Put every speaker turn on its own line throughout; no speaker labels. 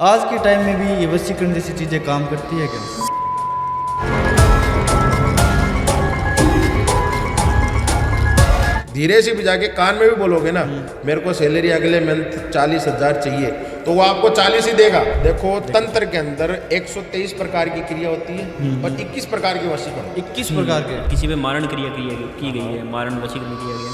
आज के टाइम में भी ये वशीकरण जैसी चीज़ें काम करती है क्या?
धीरे से भी जाके कान में भी बोलोगे ना, मेरे को सैलरी अगले मंथ 40,000 चाहिए, तो वो आपको 40 ही देगा। देखो तंत्र के अंदर 123 प्रकार की क्रिया होती है और 21 प्रकार की वशीकरण।
21 प्रकार के।
किसी पे मारण क्रिया की गई है, मारण वशीकरण किया गया,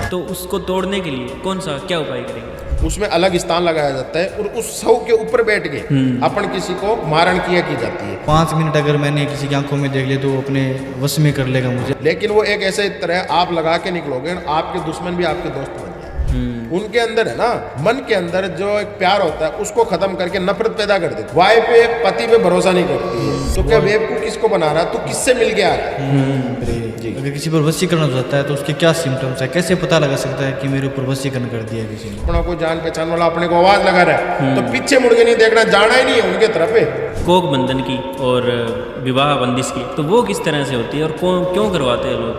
तो उसको तोड़ने के लिए कौन सा क्या उपाय करेंगे?
उसमें अलग स्थान लगाया जाता है और उस सौ के ऊपर बैठ के अपन किसी को मारण क्रिया की जाती है।
5 मिनट अगर मैंने किसी की आंखों में देख लिया तो वो अपने वश में कर लेगा मुझे।
लेकिन वो एक ऐसे तरह आप लगा के निकलोगे, आपके दुश्मन भी आपके दोस्त बन जाए। उनके अंदर है ना, मन के अंदर जो एक प्यार होता है उसको खत्म करके नफरत पैदा कर देते। वाइफ पे पति पे भरोसा नहीं करती है, तो क्या बेवकूफ किसको बना रहा है, तू किससे मिल गया है? जी।
अगर किसी पर वशीकरण हो जाता है तो उसके क्या सिम्टम्स है, कैसे पता लगा सकता है कि मेरे ऊपर वशीकरण कर दिया किसी ने?
अपना कोई जान पहचान वाला अपने को आवाज लगा रहा है तो पीछे मुड़ के नहीं देखना, जाना ही नहीं है उनके तरफ है।
कोक बंधन की और विवाह बंदिश की, तो वो किस तरह से होती है और क्यों करवाते हैं लोग?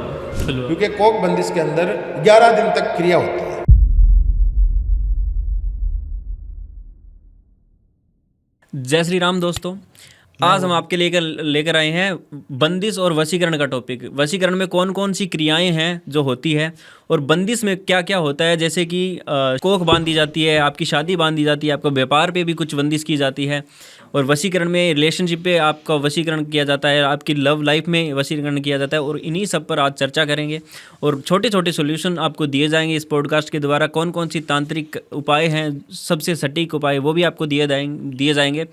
क्योंकि कोक बंदिश के अंदर 11 दिन तक क्रिया होती है।
जय श्री राम दोस्तों, आज हम आपके लेकर आए हैं बंदिश और वशीकरण का टॉपिक। वशीकरण में कौन कौन सी क्रियाएं हैं जो होती है और बंदिश में क्या क्या होता है, जैसे कि कोख बांध दी जाती है, आपकी शादी बांध दी जाती है, आपका व्यापार पे भी कुछ बंदिश की जाती है, और वशीकरण में रिलेशनशिप पे आपका वशीकरण किया जाता है, आपकी लव लाइफ में वशीकरण किया जाता है। और इन्हीं सब पर आज चर्चा करेंगे और छोटे छोटे सॉल्यूशन आपको दिए जाएंगे इस पॉडकास्ट के द्वारा। कौन कौन सी तांत्रिक उपाय हैं, सबसे सटीक उपाय, वो भी आपको दिए जाएंगे।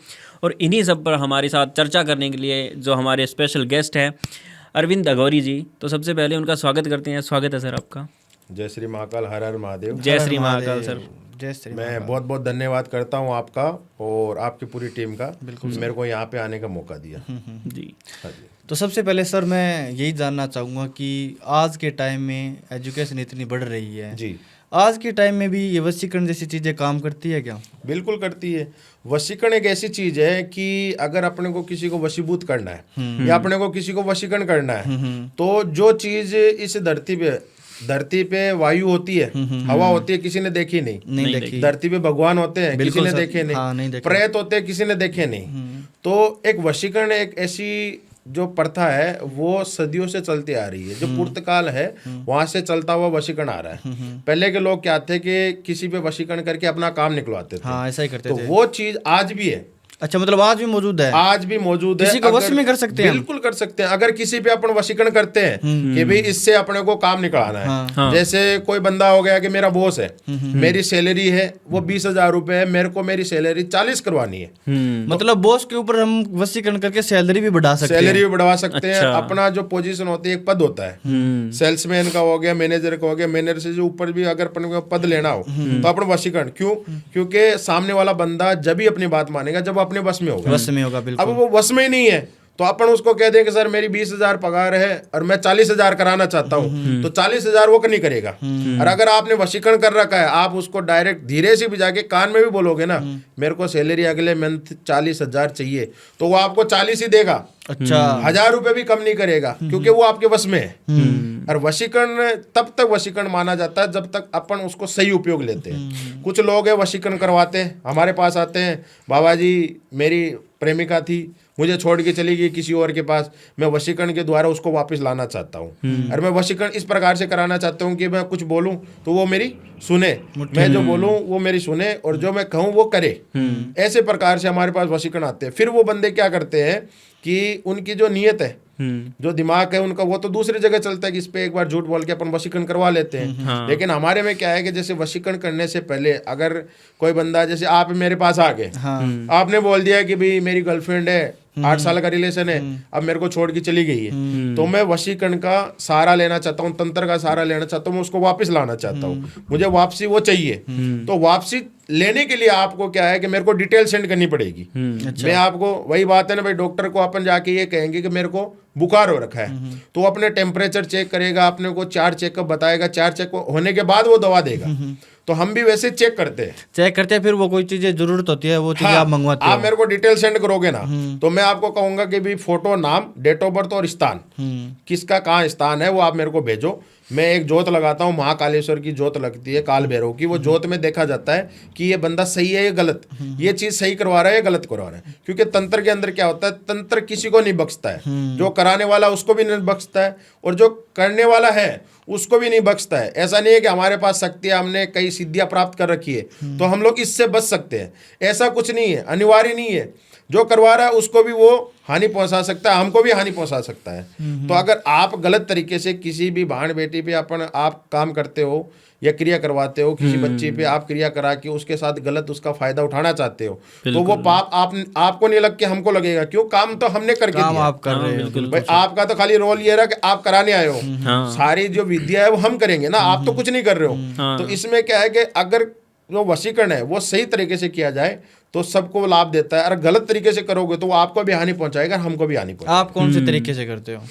और इन्हीं सब पर हमारे साथ चर्चा करने के लिए जो हमारे स्पेशल गेस्ट हैं अरविंद अघोरी जी, तो सबसे पहले उनका स्वागत करते हैं। स्वागत है सर आपका।
जय श्री महाकाल, हर हर महादेव।
जय श्री महाकाल सर।
जय श्री।
मैं बहुत बहुत धन्यवाद करता हूँ आपका और आपकी पूरी टीम का, मेरे को यहाँ पे आने का मौका दिया।
जी
हाँ जी।
तो सबसे पहले सर मैं यही जानना चाहूँगा कि आज के टाइम में एजुकेशन इतनी बढ़ रही है
जी,
आज के टाइम में भी ये वशीकरण जैसी चीज़ें काम करती है क्या?
बिल्कुल करती है। वशीकरण एक ऐसी चीज है कि अगर अपने को किसी को वशीभूत करना है या अपने को किसी को वशीकरण करना है, तो जो चीज इस धरती पे वायु होती है, हवा होती है, किसी ने देखी नहीं
देखी।
धरती पे भगवान होते हैं, किसी ने देखे नहीं।
हाँ, नहीं देखे।
प्रेत होते हैं, किसी ने देखे नहीं। तो एक वशीकरण एक ऐसी जो प्रथा है वो सदियों से चलती आ रही है, जो पुर्तकाल है वहां से चलता हुआ वशीकरण आ रहा है। पहले के लोग क्या थे कि किसी पे वशीकरण करके अपना काम निकलवाते थे।
हाँ, ऐसा ही करते
तो
थे।
वो चीज आज भी है।
अच्छा, मतलब आज भी मौजूद है?
आज भी मौजूद है।
किसी को वश में कर सकते हैं?
बिल्कुल कर सकते हैं। अगर किसी पे अपन वशीकरण करते हैं कि भाई इससे अपने को काम निकलाना है।
हाँ।
जैसे कोई बंदा हो गया कि मेरा बॉस है, मेरी सैलरी है वो 20,000 रुपए है, मेरे को मेरी सैलरी 40 करवानी है।
मतलब बॉस के ऊपर हम वशीकरण करके सैलरी भी बढ़ा सकते हैं?
सैलरी भी बढ़वा सकते हैं।
अच्छा।
अपना जो पोजीशन होती है, एक पद होता है, सेल्समैन का हो गया, मैनेजर का हो गया, मैनेजर से जो ऊपर भी अगर अपन को पद लेना हो तो अपन वशीकरण क्यों? क्योंकि सामने वाला बंदा जब ही अपनी बात मानेगा जब अपने बस में होगा।
में होगा, बिल्कुल।
अब वो वश में ही नहीं है तो अपन उसको कह दें कि सर मेरी 20,000 पगार है और मैं 40,000 कराना चाहता हूँ, तो 40,000 वो नहीं करेगा। और अगर आपने वशीकरण कर रखा है, आप उसको डायरेक्ट धीरे से भी जाके कान में भी बोलोगे ना, मेरे को सैलरी अगले मंथ 40,000 चाहिए, तो वो आपको 40 ही देगा।
अच्छा।
1,000 रुपए भी कम नहीं करेगा, क्योंकि वो आपके वश में है। और वशीकरण तब तक वशीकरण माना जाता है जब तक अपन उसको सही उपयोग लेते हैं। कुछ लोग है वशीकरण करवाते हैं, हमारे पास आते हैं, बाबा जी मेरी प्रेमिका थी, मुझे छोड़ के चली गई किसी और के पास, मैं वशीकरण के द्वारा उसको वापस लाना चाहता हूँ। और मैं वशीकरण इस प्रकार से कराना चाहता हूँ कि मैं कुछ बोलूँ तो वो मेरी सुने, मैं जो बोलूँ वो मेरी सुने और जो मैं कहूँ वो करे। ऐसे प्रकार से हमारे पास वशीकरण आते हैं। फिर वो बंदे क्या करते हैं कि उनकी जो नीयत है, जो दिमाग है उनका, वो तो दूसरी जगह चलता है कि इस पे एक बार झूठ बोल के अपन वशीकरण करवा लेते हैं।
हाँ।
लेकिन हमारे में क्या है कि जैसे वशीकरण करने से पहले अगर कोई बंदा, जैसे आप मेरे पास आ गए, आपने बोल दिया कि भाई मेरी गर्लफ्रेंड है, 8 साल का रिलेशन है, अब मेरे को छोड़ के चली गई है, तो मैं वशीकरण का सहारा लेना चाहता हूँ, तंत्र का सहारा लेना चाहता हूँ, मैं उसको वापस लाना चाहता हूँ, मुझे वापसी वो चाहिए। तो वापसी लेने के लिए आपको क्या है कि मेरे को डिटेल सेंड करनी पड़ेगी। मैं आपको, वही बात है ना भाई, डॉक्टर को अपन जाके ये कहेंगे कि मेरे को बुखार हो रखा है, तो अपने टेम्परेचर चेक करेगा, अपने को 4 चेकअप बताएगा, 4 चेकअप होने के बाद वो दवा देगा। तो हम भी वैसे चेक करते हैं,
फिर वो कोई चीजें जरूरत होती है वो चीजें आप मंगवाते हो।
आप मेरे को डिटेल सेंड करोगे ना, तो मैं आपको कहूंगा कि भी फोटो, नाम, डेट ऑफ बर्थ और स्थान, किसका कहाँ स्थान है वो आप मेरे को भेजो। मैं एक जोत लगाता हूँ, महाकालेश्वर की जोत लगती है, काल भैरव की, वो जोत में देखा जाता है कि ये बंदा सही है या गलत, ये चीज सही करवा रहा है या गलत करवा रहा है। क्योंकि तंत्र के अंदर क्या होता है, तंत्र किसी को नहीं बख्शता है, जो कराने वाला उसको भी नहीं बख्शता है और जो करने वाला है उसको भी नहीं बख्शता है। ऐसा नहीं है कि हमारे पास शक्ति है, हमने कई सिद्धियां प्राप्त कर रखी है तो हम लोग इससे बच सकते हैं, ऐसा कुछ नहीं है, अनिवार्य नहीं है। जो करवा रहा है उसको भी वो हानि पहुंचा सकता है, हमको भी हानि पहुंचा सकता है। तो अगर आप गलत तरीके से किसी भी बहन बेटी पे आप काम करते हो या क्रिया करवाते हो, किसी बच्चे पे आप क्रिया करा के उसके साथ गलत उसका फायदा उठाना चाहते हो, तो वो पाप आपको नहीं लग के हमको लगेगा। क्यों? काम तो हमने करके
काम
दिया,
आप कर रहे हो।
भाई आपका तो खाली रोल ये रहा कि आप कराने आए हो, सारी जो विद्या है वो हम करेंगे ना, आप तो कुछ नहीं कर रहे हो। तो इसमें क्या है कि अगर जो वशीकरण है वो सही तरीके से किया जाए तो सबको लाभ देता है, और गलत तरीके से करोगे तो वो आपको भी हानि पहुंचाएगा, हमको भी हानि पहुंचाएगा।
आप कौन से तरीके से करते हो?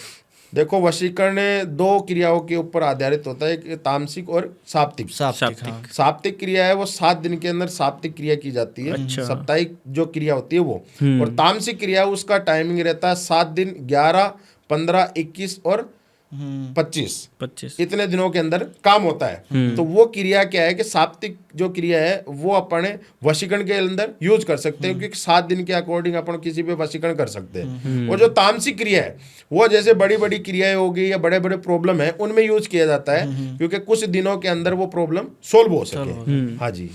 देखो, वशीकरण 2 क्रियाओं के ऊपर आधारित होता है, एक तामसिक और साप्तिक।
हाँ।
साप्तिक क्रिया है वो 7 दिन के अंदर साप्तिक क्रिया की जाती है। साप्ताहिक जो क्रिया होती है वो, और तामसिक क्रिया उसका टाइमिंग रहता है 7 दिन, 11, 15, 21 और 25 इतने दिनों के अंदर काम होता है। तो वो क्रिया क्या है कि साप्तिक जो क्रिया है वो अपने वशीकरण के अंदर यूज कर सकते हैं, क्योंकि 7 दिन के अकॉर्डिंग अपन किसी पे वशीकरण कर सकते हैं। और जो तामसिक क्रिया है वो जैसे बड़ी बड़ी क्रियाएं होगी या बड़े बड़े प्रॉब्लम है उनमें यूज किया जाता है, क्योंकि कुछ दिनों के अंदर वो प्रॉब्लम सोल्व हो सके। हाँ जी।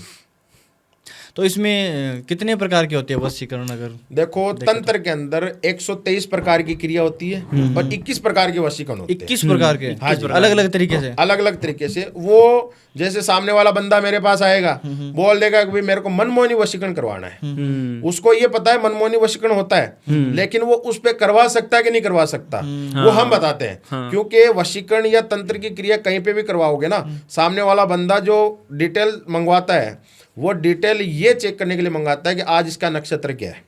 तो इसमें कितने प्रकार की होती है वशीकरण? अगर
देखो, तंत्र के अंदर 123 प्रकार की क्रिया होती है और 21 प्रकार के वशीकरण होते हैं।
21 प्रकार के?
हाँ जी,
अलग अलग तरीके से।
अलग अलग तरीके से। वो जैसे सामने वाला बंदा मेरे पास आएगा, बोल देगा कि भाई मेरे को मनमोहनी वशीकरण करवाना है, उसको ये पता है मनमोहनी वशीकरण होता है, लेकिन वो उस पे करवा सकता है कि नहीं करवा सकता, वो हम बताते हैं। क्योंकि वशीकरण या तंत्र की क्रिया कहीं पे भी करवाओगे ना, सामने वाला बंदा जो डिटेल मंगवाता है वो डिटेल ये चेक करने के लिए मंगाता है कि आज इसका नक्षत्र क्या है।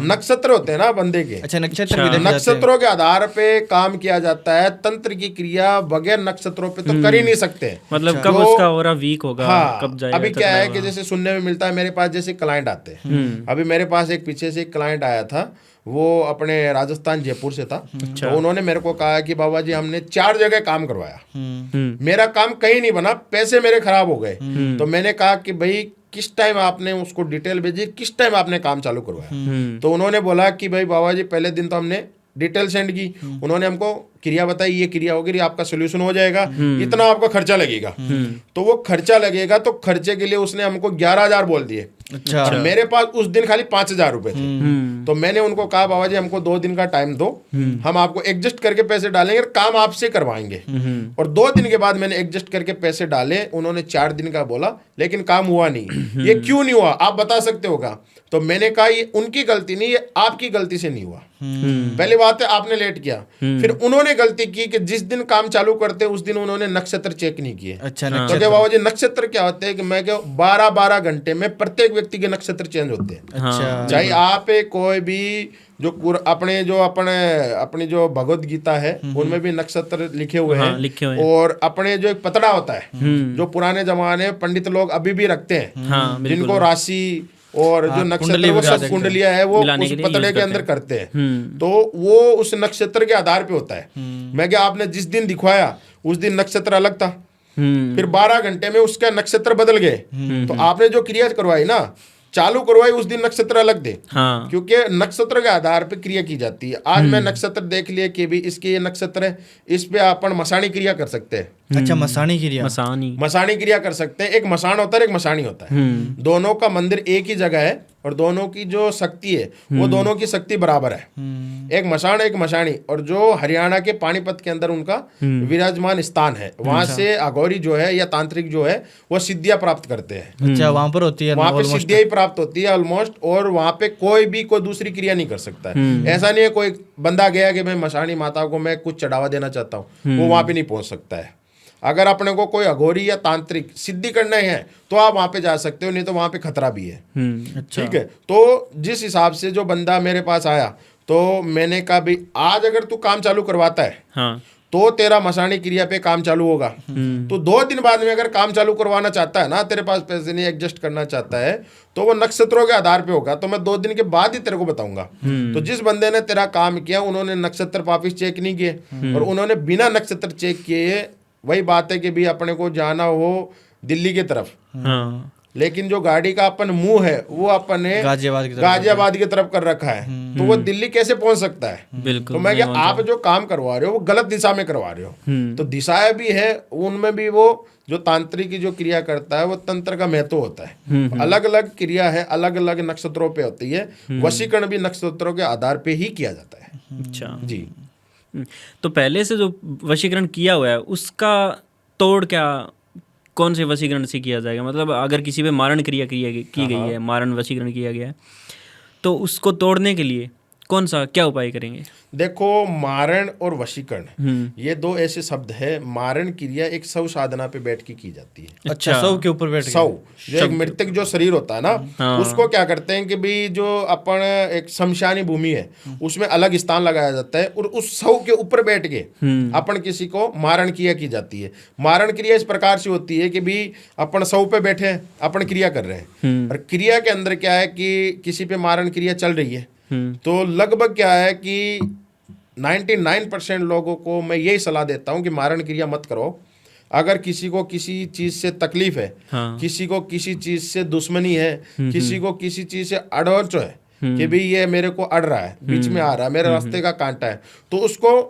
नक्षत्र होते हैं ना बंदे के।
अच्छा, नक्षत्र भी देखे जाते हैं।
नक्षत्रों के आधार पे काम किया जाता है। तंत्र की क्रिया बगैर नक्षत्रों पे तो कर ही नहीं सकते।
मतलब कब उसका हो रहा वीक होगा,
हाँ,
कब जाएगा।
अभी क्या है कि जैसे सुनने में मिलता है, मेरे पास जैसे क्लाइंट आते हैं, अभी मेरे पास एक पीछे से एक क्लाइंट आया था, वो अपने राजस्थान जयपुर से था। तो उन्होंने मेरे को कहा कि बाबा जी हमने 4 जगह काम करवाया, मेरा काम कहीं नहीं बना, पैसे मेरे खराब हो गए। तो मैंने कहा कि भाई किस टाइम आपने उसको डिटेल भेजी, किस टाइम आपने काम चालू करवाया? तो उन्होंने बोला कि भाई बाबा जी पहले दिन तो हमने डिटेल सेंड की, उन्होंने हमको क्रिया बताई, ये क्रिया होगी, आपका सोल्यूशन हो जाएगा, इतना आपका खर्चा लगेगा। तो वो खर्चा लगेगा, तो खर्चे के लिए उसने हमको 11,000 बोल दिए।
अच्छा।
मेरे पास उस दिन खाली 5,000 रुपए थे। तो मैंने उनको कहा बाबा जी हमको 2 दिन का टाइम दो, हम आपको एडजस्ट करके पैसे डालेंगे, काम आपसे करवाएंगे। और 2 दिन के बाद मैंने एडजस्ट करके पैसे डाले, उन्होंने 4 दिन का बोला, लेकिन काम हुआ नहीं। ये क्यों नहीं हुआ आप बता सकते होगा? तो मैंने कहा ये उनकी गलती नहीं, ये आपकी गलती से नहीं हुआ। पहली बात है आपने लेट किया। फिर उन्होंने गलती की कि जिस दिन काम चालू करते उस दिन उन्होंने नक्षत्र चेक नहीं किए।
अच्छा,
तो क्या बाबा जी नक्षत्र क्या होते हैं कि मैं क्या 12-12 घंटे में प्रत्येक व्यक्ति के नक्षत्र चेंज होते हैं।
अच्छा।
चाहे आप कोई भी जो अपनी जो भगवत गीता है उनमें भी नक्षत्र लिखे हुए हैं। और अपने जो एक पतड़ा होता है जो पुराने जमाने में पंडित लोग अभी भी रखते हैं, जिनको राशि और जो नक्षत्र वो सब कुंडलियां है वो उस पतड़े के अंदर करते हैं। तो वो उस नक्षत्र के आधार पे होता है। मैं क्या आपने जिस दिन दिखवाया उस दिन नक्षत्र अलग था, फिर 12 घंटे में उसका नक्षत्र बदल गए। तो आपने जो क्रिया करवाई ना, चालू करवाई, उस दिन नक्षत्र अलग दे।
हाँ।
क्योंकि नक्षत्र के आधार पे क्रिया की जाती है। आज मैं नक्षत्र देख लिया कि भी इसके ये नक्षत्र है, इस पे अपन मसाणी क्रिया कर सकते हैं।
अच्छा, मसाणी क्रिया।
मसाणी क्रिया कर सकते हैं। एक मसान होता है, एक मसाणी होता है। दोनों का मंदिर एक ही जगह है और दोनों की जो शक्ति है वो दोनों की शक्ति बराबर है। एक मसान एक मसाणी। और जो हरियाणा के पानीपत के अंदर उनका विराजमान स्थान है, वहां से अघोरी जो है या तांत्रिक जो है वो सिद्धियां प्राप्त करते हैं।
अच्छा, वहां पर होती है,
वहां पे सिद्धियां ही प्राप्त होती है ऑलमोस्ट। और वहां पे कोई दूसरी क्रिया नहीं कर सकता है। ऐसा नहीं है कोई बंदा गया कि मैं मसाणी माता को मैं कुछ चढ़ावा देना चाहता हूँ, वो वहां पे नहीं पहुंच सकता है। अगर अपने को कोई अघोरी या तांत्रिक सिद्धि करना है तो आप वहां पे जा सकते हो, नहीं तो वहां पे खतरा भी है।
अच्छा।
ठीक है। तो जिस हिसाब से जो बंदा मेरे पास आया, तो मैंने कहा भाई आज अगर तू काम चालू करवाता है
हाँ।
तो तेरा मसाणी क्रिया पे काम चालू होगा। तो 2 दिन बाद में अगर काम चालू करवाना चाहता है ना, तेरे पास पैसे नहीं, एडजस्ट करना चाहता है, तो वो नक्षत्रों के आधार पे होगा। तो मैं 2 दिन के बाद ही तेरे को बताऊंगा। तो जिस बंदे ने तेरा काम किया उन्होंने नक्षत्र वापिस चेक नहीं किए और उन्होंने बिना नक्षत्र चेक किए वही बात है कि भी अपने को जाना हो दिल्ली की तरफ,
हाँ
लेकिन जो गाड़ी का अपन मुंह है वो अपने गाजियाबाद की तरफ कर रखा है, तो वो दिल्ली कैसे पहुंच सकता है?
बिल्कुल।
तो मैं क्या, आप जो काम करवा रहे हो वो गलत दिशा में करवा रहे हो। तो दिशाएं भी है, उनमें भी वो जो तांत्रिक की जो क्रिया करता है वो तंत्र का महत्व होता है। अलग अलग क्रिया है, अलग अलग नक्षत्रों पे होती है। वशीकरण भी नक्षत्रों के आधार पे ही किया जाता है।
अच्छा
जी।
तो पहले से जो वशीकरण किया हुआ है उसका तोड़ क्या, कौन से वशीकरण से किया जाएगा? मतलब अगर किसी पे मारण क्रिया की गई है, मारण वशीकरण किया गया है, तो उसको तोड़ने के लिए कौन सा क्या उपाय करेंगे?
देखो, मारण और वशीकरण ये दो ऐसे शब्द है। मारण क्रिया एक शव साधना पे बैठ के की जाती है।
अच्छा, शव के ऊपर बैठ के?
शव जो एक मृतक जो शरीर होता है ना, उसको क्या करते हैं कि भी जो अपन एक शमशानी भूमि है उसमें अलग स्थान लगाया जाता है और उस शव के ऊपर बैठ के अपन किसी को मारण क्रिया की जाती है। मारण क्रिया इस प्रकार से होती है कि भी अपन शव पे बैठे हैं, अपन क्रिया कर रहे हैं, और क्रिया के अंदर क्या है कि किसी पे मारण क्रिया चल रही है। तो लगभग क्या है कि 99% लोगों को मैं यही सलाह देता हूं कि मारण क्रिया मत करो। अगर किसी को किसी चीज से तकलीफ है, किसी को किसी चीज से दुश्मनी है, किसी को किसी चीज से अड़ोच है कि भी ये मेरे को अड़ रहा है, बीच में आ रहा है, मेरे रास्ते का कांटा है, तो उसको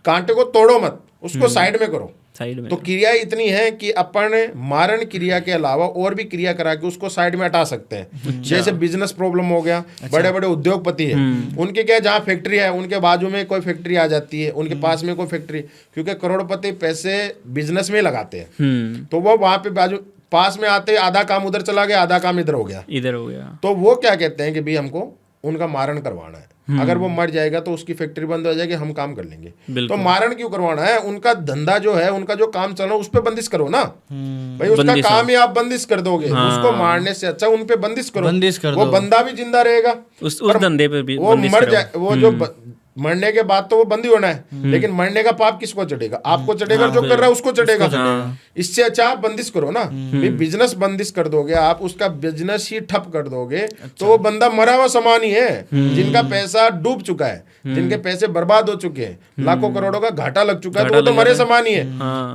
कांटे को तोड़ो मत, उसको साइड में करो।
साइड में
तो क्रिया इतनी है कि अपन मारण क्रिया के अलावा और भी क्रिया करा के उसको साइड में हटा सकते हैं। जैसे बिजनेस प्रॉब्लम हो गया, बड़े बड़े उद्योगपति है, उनके क्या, जहाँ फैक्ट्री है उनके बाजू में कोई फैक्ट्री आ जाती है, उनके पास में कोई फैक्ट्री, क्योंकि करोड़पति पैसे बिजनेस में लगाते हैं, तो वो वहां पे बाजू पास में आते आधा काम उधर चला गया, आधा काम इधर हो गया। तो वो क्या कहते हैं कि भाई हमको उनका मारण करवाना है। अगर वो मर जाएगा तो उसकी फैक्ट्री बंद हो जाएगी, हम काम कर लेंगे। तो मारण क्यों करवाना है? उनका धंधा जो है, उनका जो काम चल रहा है उस पे बंदिश करो ना भाई। उसका काम ही आप बंदिश कर दोगे, उसको मारने से अच्छा उन पे बंदिश करो। वो बंदा भी जिंदा रहेगा,
उस धंधे पे भी
वो मर जाए, वो जो मरने के बाद तो वो बंदी होना है, लेकिन मरने का पाप किसको चढ़ेगा? आपको चढ़ेगा, जो कर रहा है उसको चढ़ेगा। इससे अच्छा आप बंदिश करो ना। बिजनेस बंदिश कर दोगे आप, उसका बिजनेस ही ठप कर दोगे, तो वो बंदा मरा हुआ सामान ही है। जिनका पैसा डूब चुका है, जिनके पैसे बर्बाद हो चुके हैं, लाखों करोड़ों का घाटा लग चुका है, तो वो तो मरे सामान ही है।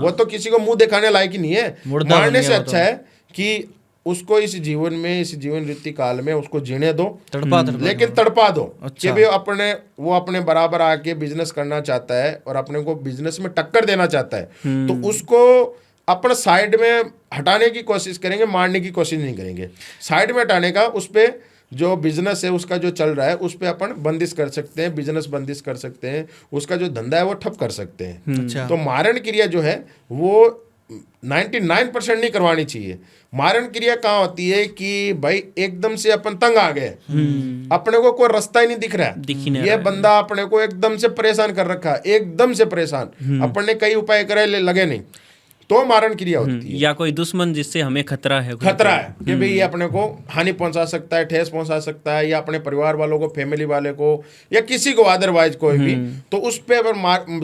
वो तो किसी को मुंह दिखाने लायक ही नहीं है। मारने से अच्छा है कि उसको इस जीवन में, इस जीवन रीति काल में उसको जीने दो, लेकिन तड़पा दो। कि भी वो अपने बराबर आके बिजनेस करना चाहता है और अपने को बिजनेस में टक्कर देना चाहता है, तो उसको अपन साइड में हटाने की कोशिश करेंगे, मारने की कोशिश नहीं करेंगे। साइड में हटाने का, उस पे जो बिजनेस है उसका जो चल रहा है उस पे अपन बंदिश कर सकते हैं, बिजनेस बंदिश कर सकते हैं, उसका जो धंधा है वो ठप कर सकते हैं। तो मारण क्रिया जो है वो 99% नहीं करवानी चाहिए। मारण क्रिया कहाँ होती है कि भाई एकदम से अपन तंग आ गए, अपने को कोई रास्ता ही नहीं दिख रहा है, ये बंदा अपने को एकदम से परेशान कर रखा है, एकदम से परेशान, अपन ने कई उपाय करे लगे नहीं, तो मारण क्रिया होती है।
या कोई दुश्मन जिससे हमें खतरा है
कि भाई ये अपने को हानि पहुंचा सकता है, ठेस पहुंचा सकता है, या अपने परिवार वालों को, फैमिली वाले को, या किसी को अदरवाइज कोई भी, तो उस पे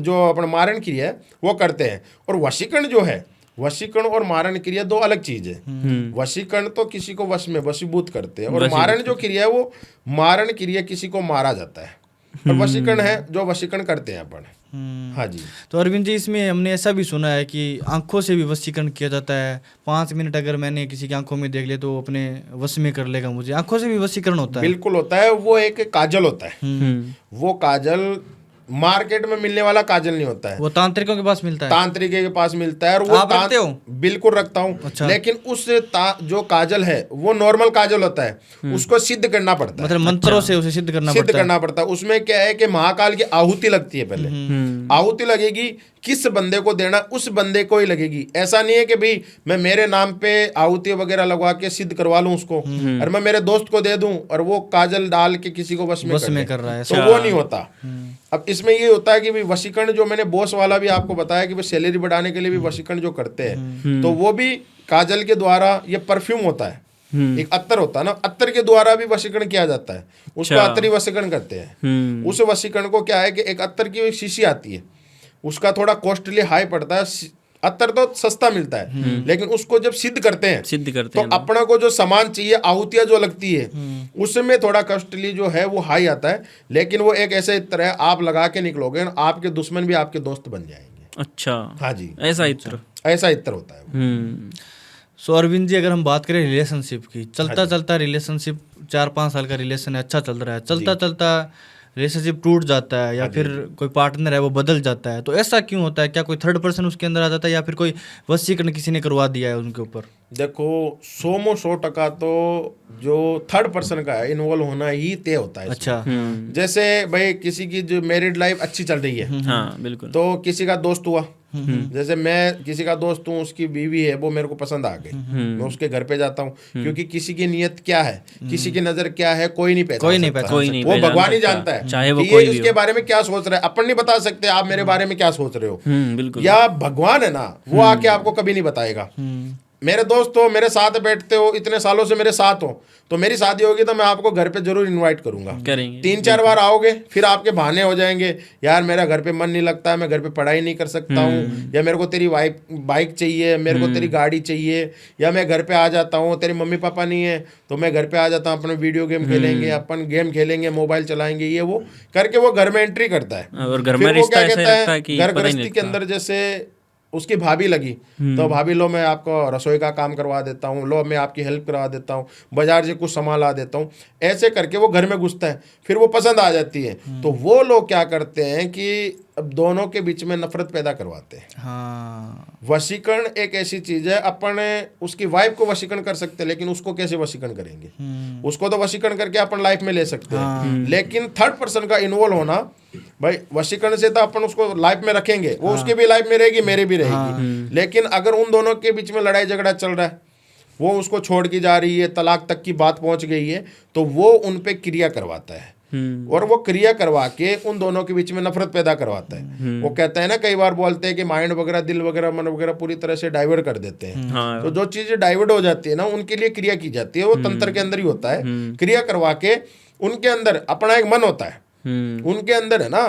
जो अपना मारण क्रिया है वो करते हैं। और वशीकरण जो है, वशीकरण और मारण क्रिया दो अलग चीज है। वशीकरण तो किसी को वश में वशीभूत करते हैं, और मारण जो क्रिया है वो मारण क्रिया किसी को मारा जाता है, और वशीकरण है जो वशीकरण करते हैं अपन। हाँ जी।
तो अरविंद जी, इसमें हमने ऐसा भी सुना है कि आंखों से भी वशीकरण किया जाता है। 5 मिनट अगर मैंने किसी की आंखों में देख लिया तो अपने वश में कर लेगा मुझे। आंखों से भी वशीकरण होता है?
बिल्कुल होता है। वो एक काजल होता है, वो काजल मार्केट में मिलने वाला काजल नहीं होता है,
वो तांत्रिकों के पास मिलता है।
तांत्रिके के पास मिलता है, और वो
आप रखते हो?
बिल्कुल रखता हूँ। अच्छा। लेकिन उस जो काजल है वो नॉर्मल काजल होता है, उसको सिद्ध करना पड़ता है,
मतलब मंत्रों से उसे सिद्ध करना
पड़ता है। उसमें क्या है कि महाकाल की आहुति लगती है। पहले आहुति लगेगी, किस बंदे को देना उस बंदे को ही लगेगी। ऐसा नहीं है कि भाई मैं मेरे नाम पे आहुति वगैरह लगवा के सिद्ध करवा लूं उसको, और मैं मेरे दोस्त को दे दूं और वो काजल डाल के किसी को वश में कर रहा है, तो वो नहीं होता। अब इसमें ये होता है कि भाई वशीकरण जो मैंने बॉस वाला भी आपको बताया कि सैलरी बढ़ाने के लिए भी वशीकरण जो करते हैं, तो वो भी काजल के द्वारा, ये परफ्यूम होता है, एक अत्तर होता है ना, अत्तर के द्वारा भी वशीकरण किया जाता है, उसको अत्तरी वशीकरण करते हैं। उस वशीकरण को क्या है कि एक अत्तर की एक शीशी आती है, उसका थोड़ा कॉस्टली हाई पड़ता है। अत्तर तो सस्ता मिलता है, लेकिन उसको जब सिद्ध करते हैं तो अपना को जो सामान चाहिए, आहुतियां जो लगती है, उसमें थोड़ा कॉस्टली जो है वो हाई आता है। लेकिन वो एक ऐसे इत्र है, आप लगा के निकलोगे, आपके दुश्मन भी आपके दोस्त बन जाएंगे।
अच्छा,
हाँ जी,
ऐसा इत्र।
ऐसा इत्र होता है वो।
सो अरविंद जी, अगर हम बात करें रिलेशनशिप की, चलता चलता रिलेशनशिप 4-5 साल का रिलेशन है, अच्छा चल रहा है, चलता चलता रिलेशनशिप टूट जाता है, या फिर कोई पार्टनर है वो बदल जाता है, तो ऐसा क्यों होता है? क्या कोई थर्ड पर्सन उसके अंदर आ जाता है, या फिर कोई वशीकरण किसी ने करवा दिया है उनके ऊपर?
देखो 100% तो जो थर्ड पर्सन का है इन्वॉल्व होना ही तय होता है इसमें।
अच्छा।
जैसे भाई किसी की जो मैरिड लाइफ अच्छी चल रही है,
हाँ बिल्कुल।
तो किसी का दोस्त हुआ, जैसे मैं किसी का दोस्त हूँ, उसकी बीवी है, वो मेरे को पसंद आ गई, मैं उसके घर पे जाता हूँ, क्योंकि किसी की नीयत क्या है, किसी की नजर क्या है, कोई नहीं पहचान सकता। वो भगवान ही जानता है
चाहे वो
कि
कोई
ये
भी
इसके
हो।
बारे में क्या सोच रहा है। अपन नहीं बता सकते आप मेरे बारे में क्या सोच रहे हो,
बिल्कुल।
या भगवान है ना, वो आके आपको कभी नहीं बताएगा। मेरे दोस्त हो, मेरे साथ बैठते हो, इतने सालों से मेरे साथ हो, तो मेरी शादी होगी तो मैं आपको घर पे जरूर इनवाइट करूंगा,
करेंगे।
3-4 बार आओगे, फिर आपके बहाने हो जाएंगे, यार मेरा घर पे मन नहीं लगता है, मैं घर पे पढ़ाई नहीं कर सकता हूँ, या मेरे को तेरी बाइक चाहिए, मेरे को तेरी गाड़ी चाहिए, या मैं घर पे आ जाता हूँ, तेरे मम्मी पापा नहीं है तो मैं घर पे आ जाता हूँ, अपने वीडियो गेम खेलेंगे, अपन गेम खेलेंगे, मोबाइल चलाएंगे, ये वो करके वो घर में एंट्री करता है।
और घर में
फिर वो
रिश्ता
क्या
ऐसा
कहता
लगता है
है,
कि
घर
पता ही नहीं
गृहस्थी के
लगता।
अंदर जैसे उसकी भाभी लगी, तो भाभी लो मैं आपको रसोई का काम करवा देता हूँ, लो मैं आपकी हेल्प करवा देता हूँ, बाजार से कुछ सामान ला देता हूँ, ऐसे करके वो घर में घुसता है। फिर वो पसंद आ जाती है, तो वो लोग क्या करते हैं कि अब दोनों के बीच में नफरत पैदा करवाते हैं।
हाँ,
वशीकरण एक ऐसी चीज है, अपन उसकी वाइफ को वशीकरण कर सकते हैं, लेकिन उसको कैसे वशीकरण करेंगे? उसको तो वशीकरण करके अपन लाइफ में ले सकते हैं, लेकिन थर्ड पर्सन का इन्वॉल्व होना, भाई वशीकरण से तो अपन उसको लाइफ में रखेंगे, वो उसकी भी लाइफ में रहेगी, मेरी भी रहेगी, लेकिन अगर उन दोनों के बीच में लड़ाई झगड़ा चल रहा है, वो उसको छोड़ के जा रही है, तलाक तक की बात पहुंच गई है, तो वो उन पे क्रिया करवाता है, और वो क्रिया करवा के उन दोनों के बीच में नफरत पैदा करवाता है। वो कहता है ना, कई बार बोलते हैं कि माइंड वगैरह, दिल वगैरह, मन वगैरह पूरी तरह से डाइवर्ट कर देते हैं।
हाँ।
तो जो चीजें डाइवर्ट हो जाती है ना, उनके लिए क्रिया की जाती है, वो तंत्र के अंदर ही होता है। क्रिया करवा के उनके अंदर अपना एक मन होता है, उनके अंदर है ना,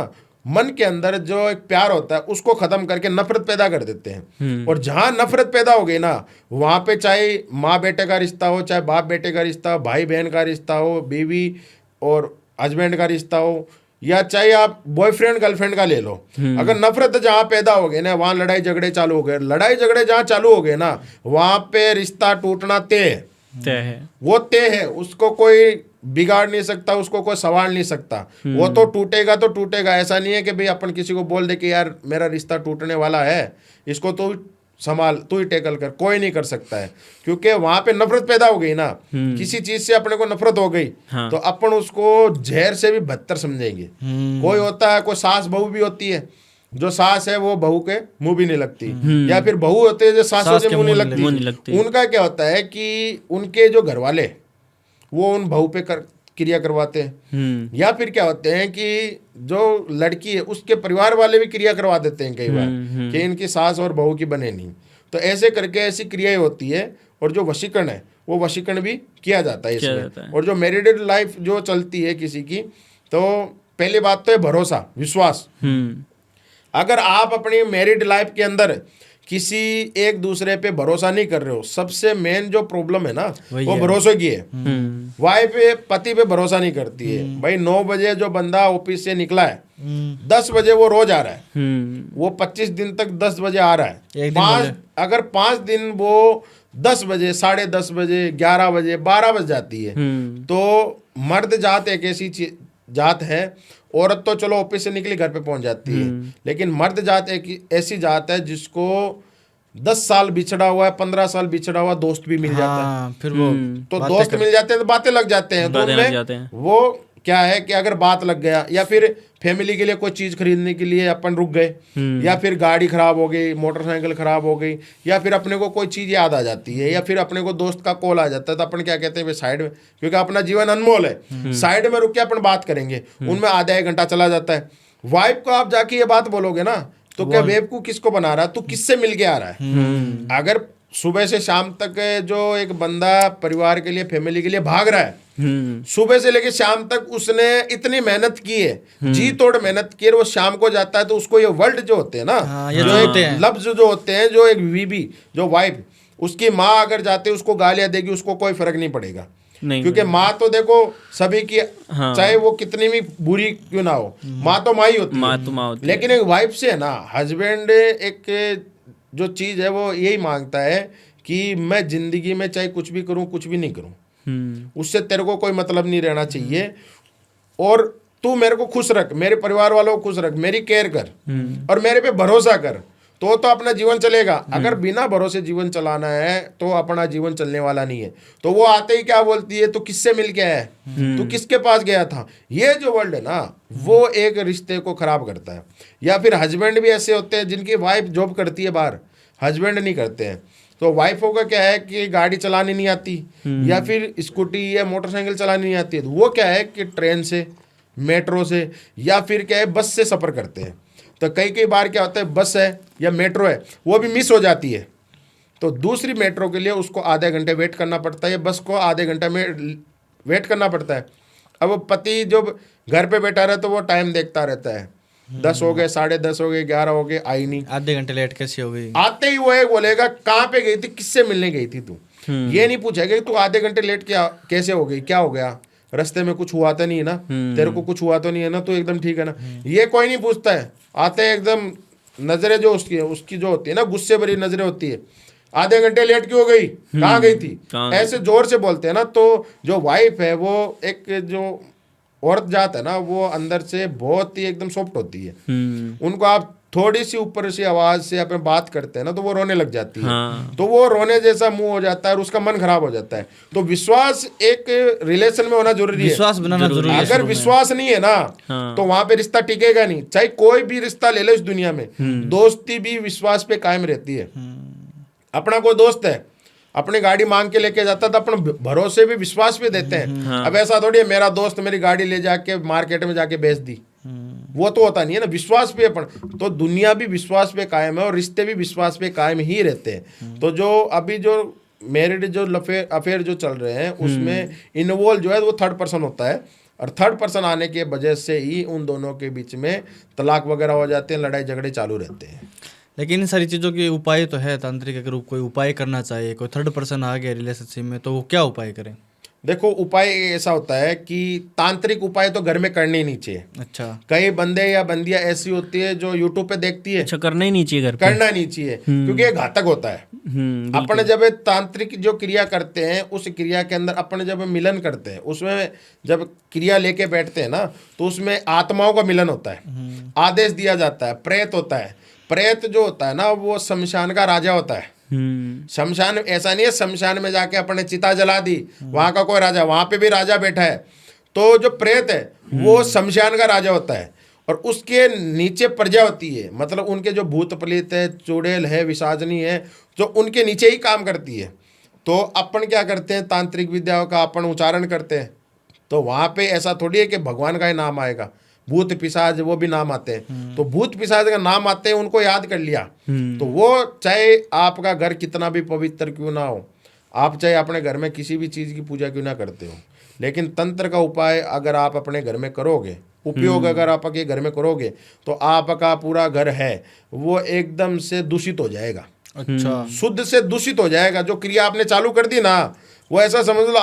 मन के अंदर जो एक प्यार होता है उसको खत्म करके नफरत पैदा कर देते हैं। और जहां नफरत पैदा हो गई ना, वहां पे चाहे माँ बेटे का रिश्ता हो, चाहे बाप बेटे का रिश्ता हो, भाई बहन का रिश्ता हो, बीवी और हस्बैंड का रिश्ता हो, या चाहे आप बॉयफ्रेंड गर्लफ्रेंड का ले लो, अगर नफरत जहां पैदा हो गई ना, वहां लड़ाई झगड़े चालू हो गए। लड़ाई झगड़े जहां चालू हो गए ना, वहां पे रिश्ता टूटना तय है, वो तय है, उसको कोई बिगाड़ नहीं सकता, उसको कोई सवार नहीं सकता, वो तो टूटेगा तो टूटेगा। ऐसा नहीं है कि भाई अपन किसी को बोल दे कि यार मेरा रिश्ता टूटने वाला है, इसको तो संभाल, तू ही टैकल कर, कोई नहीं कर सकता है, क्योंकि वहां पे नफरत पैदा हो गई ना, किसी चीज से अपने को नफरत हो गई, तो अपन उसको जहर से भी बदतर समझेंगे। कोई होता है, कोई सास बहू भी होती है, जो सास है वो बहू के मुंह भी नहीं लगती, या फिर बहू होते हैं जो सासों के मुंह नहीं लगती। उनका क्या होता है कि उनके जो घर वाले वो उन बहू पे क्रिया करवाते हैं, या फिर क्या होते हैं कि जो लड़की है उसके परिवार वाले भी क्रिया करवा देते हैं कई बार कि इनकी सास और बहू की बने नहीं। तो ऐसे करके ऐसी क्रियाएं होती है, और जो वशीकरण है वो वशीकरण भी किया जाता है इसमें। और जो मैरिड लाइफ जो चलती है किसी की, तो पहली बात तो है भरोसा, विश्वास। अगर आप अपनी मैरिड लाइफ के अंदर किसी एक दूसरे पे भरोसा नहीं कर रहे हो, सबसे मेन जो प्रॉब्लम है ना वो भरोसे की है। वाइफ पति पे भरोसा नहीं करती है। भाई 9 बजे जो बंदा ऑफिस से निकला है, 10 बजे वो रोज आ रहा है, वो 25 दिन तक 10 बजे आ रहा है। अगर 5 दिन वो 10 बजे, 10:30 बजे, 11 बजे, 12 बज जाती है, तो मर्द जात एक ऐसी जात है, औरत तो चलो ऑफिस से निकली घर पे पहुंच जाती है, लेकिन मर्द जात एक ऐसी जात है जिसको 10 साल बिछड़ा हुआ है, 15 साल बिछड़ा हुआ दोस्त भी मिल जाता है।
फिर वो
तो दोस्त मिल जाते हैं तो बातें लग जाते हैं, तो उनमें वो क्या है कि अगर बात लग गया, या फिर फैमिली के लिए कोई चीज खरीदने के लिए अपन रुक गए, या फिर गाड़ी खराब हो गई, मोटरसाइकिल खराब हो गई, या फिर अपने को कोई चीज याद आ जाती है, या फिर अपने को दोस्त का कॉल आ जाता है, तो अपन क्या कहते हैं, साइड में, क्योंकि अपना जीवन अनमोल है, साइड में रुक के अपन बात करेंगे, उनमें आधा 1 घंटा चला जाता है। वाइफ को आप जाके ये बात बोलोगे ना, तो क्या बेवकूफ किसको बना रहा है, तू किससे मिल के आ रहा है? अगर सुबह से शाम तक जो एक बंदा परिवार के लिए, फैमिली के लिए भाग रहा है, सुबह से लेके शाम तक उसने इतनी मेहनत की है, जी तोड़ मेहनत की है, वो शाम को जाता है तो उसको ये वर्ल्ड जो होते हैं ना, जो एक लफ्ज जो होते हैं, जो एक बीबी, जो वाइफ, उसकी माँ अगर जाते उसको गालियां देगी, उसको कोई फर्क नहीं पड़ेगा।
नहीं
क्योंकि माँ तो देखो सभी की,
हाँ।
चाहे वो कितनी भी बुरी क्यों ना हो, माँ तो माँ ही होती
माँ
है।
तो माँ होती है।
लेकिन एक वाइफ से है ना, हस्बैंड एक जो चीज है वो यही मांगता है कि मैं जिंदगी में चाहे कुछ भी करूं कुछ भी नहीं करूं, उससे तेरे को कोई मतलब नहीं रहना चाहिए, और तू मेरे को खुश रख, मेरे परिवार वालों को खुश रख, मेरी केयर कर और मेरे पे भरोसा कर, तो अपना जीवन चलेगा। अगर बिना भरोसे जीवन चलाना है तो अपना जीवन चलने वाला नहीं है। तो वो आते ही क्या बोलती है, तो किससे मिल के आया है, तो किसके पास गया था। ये जो वर्ल्ड है ना, वो एक रिश्ते को खराब करता है। या फिर हस्बैंड भी ऐसे होते हैं जिनकी वाइफ जॉब करती है बाहर, हस्बैंड नहीं करते हैं, तो वाइफों का क्या है कि गाड़ी चलानी नहीं आती, या फिर स्कूटी या मोटरसाइकिल चलानी नहीं आती है, तो वो क्या है कि ट्रेन से, मेट्रो से, या फिर क्या है बस से सफ़र करते हैं। तो कई बार क्या होता है, बस है या मेट्रो है वो भी मिस हो जाती है, तो दूसरी मेट्रो के लिए उसको आधे घंटे वेट करना पड़ता है, या बस को आधे घंटे में वेट करना पड़ता है। अब पति जब घर पे बैठा रहे तो वो टाइम देखता रहता है, 10 हो गए, 10:30 हो गए, 11 हो गए, आई नहीं।
आधे घंटे लेट कैसे हो गई।
आते ही वो एक बोलेगा कहाँ पे गई थी, किससे मिलने गई थी तू। ये नहीं पूछेगा कि तू आधे घंटे लेट क्या कैसे हो गई, क्या हो गया, रास्ते में कुछ हुआ तो नहीं है ना, तेरे को कुछ हुआ तो नहीं है ना, तो एकदम ठीक है ना, ये कोई नहीं पूछता है। आते हैं एकदम नजरें जो उसकी जो होती है ना, गुस्से भरी नजरें होती है, आधे घंटे लेट क्यों हो गई, कहाँ गई थी, ऐसे जोर से बोलते हैं ना। तो जो वाइफ है वो एक जो औरत जात है ना, वो अंदर से बहुत ही एकदम सॉफ्ट होती है। उनको आप थोड़ी सी ऊपर से आवाज से अपने बात करते हैं ना, तो वो रोने लग जाती है।
हाँ।
तो वो रोने जैसा मुंह हो जाता है और उसका मन खराब हो जाता है। तो विश्वास एक रिलेशन में होना जरूरी है,
विश्वास बनाना जरूरी है।
अगर विश्वास नहीं है ना,
हाँ।
तो वहां पे रिश्ता टिकेगा नहीं। चाहे कोई भी रिश्ता ले लो इस दुनिया में, दोस्ती भी विश्वास पे कायम रहती है। अपना कोई दोस्त है, अपनी गाड़ी मांग के लेके जाता है तो अपन भरोसे भी विश्वास भी देते हैं।
हाँ।
अब ऐसा थोड़ी है मेरा दोस्त मेरी गाड़ी ले जाके मार्केट में जाके बेच दी, वो तो होता नहीं है ना। विश्वास पे अपन, तो दुनिया भी विश्वास पे कायम है और रिश्ते भी विश्वास पे कायम ही रहते हैं। तो जो अभी जो मैरिड जो अफेयर जो चल रहे हैं उसमें इन्वॉल्व जो है वो थर्ड पर्सन होता है, और थर्ड पर्सन आने के वजह से ही उन दोनों के बीच में तलाक वगैरह हो जाते हैं, लड़ाई झगड़े चालू रहते हैं।
लेकिन इन सारी चीज़ों के उपाय तो है तांत्रिक, अगर कोई उपाय करना चाहिए, कोई थर्ड पर्सन आ गया रिलेशनशिप में, तो वो क्या उपाय करें।
देखो उपाय ऐसा होता है कि तांत्रिक उपाय तो घर में करने ही नहीं चाहिए।
अच्छा।
कई बंदे या बंदियां ऐसी होती है जो यूट्यूब पे देखती है,
अच्छा, करना ही नहीं चाहिए घर पे।
करना नहीं चाहिए क्योंकि ये घातक होता है। अपन जब तांत्रिक जो क्रिया करते हैं उस क्रिया के अंदर अपन जब मिलन करते हैं, उसमें जब क्रिया लेके बैठते हैं ना, तो उसमें आत्माओं का मिलन होता है, आदेश दिया जाता है, प्रेत होता है। प्रेत जो होता है ना वो शमशान का राजा होता है। शमशान ऐसा नहीं है शमशान में जाके अपने चिता जला दी, वहां का कोई राजा, वहां पे भी राजा बैठा है। तो जो प्रेत है वो शमशान का राजा होता है, और उसके नीचे प्रजा होती है, मतलब उनके जो भूत प्रेत है, चुड़ैल है, विसाजनी है, जो उनके नीचे ही काम करती है। तो अपन क्या करते हैं, तांत्रिक विद्याओं का अपन उच्चारण करते हैं, तो वहां पे ऐसा थोड़ी है कि भगवान का ही नाम आएगा, भूत पिशाच वो भी नाम आते हैं। तो भूत पिशाच का नाम आते हैं, उनको याद कर लिया, तो वो चाहे आपका घर कितना भी पवित्र क्यों ना हो, आप चाहे अपने घर में किसी भी चीज़ की पूजा क्यों ना करते हो, लेकिन तंत्र का उपाय अगर आप अपने घर में करोगे, उपयोग अगर आपके घर में करोगे, तो आपका पूरा घर है वो एकदम से दूषित हो जाएगा।
अच्छा।
शुद्ध से दूषित हो जाएगा। जो क्रिया आपने चालू कर दी ना, वो ऐसा समझ लो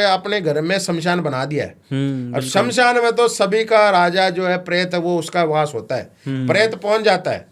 अपने घर में शमशान बना दिया है। और शमशान में तो सभी का राजा जो है प्रेत है, वो उसका वास होता है, प्रेत पहुंच जाता है।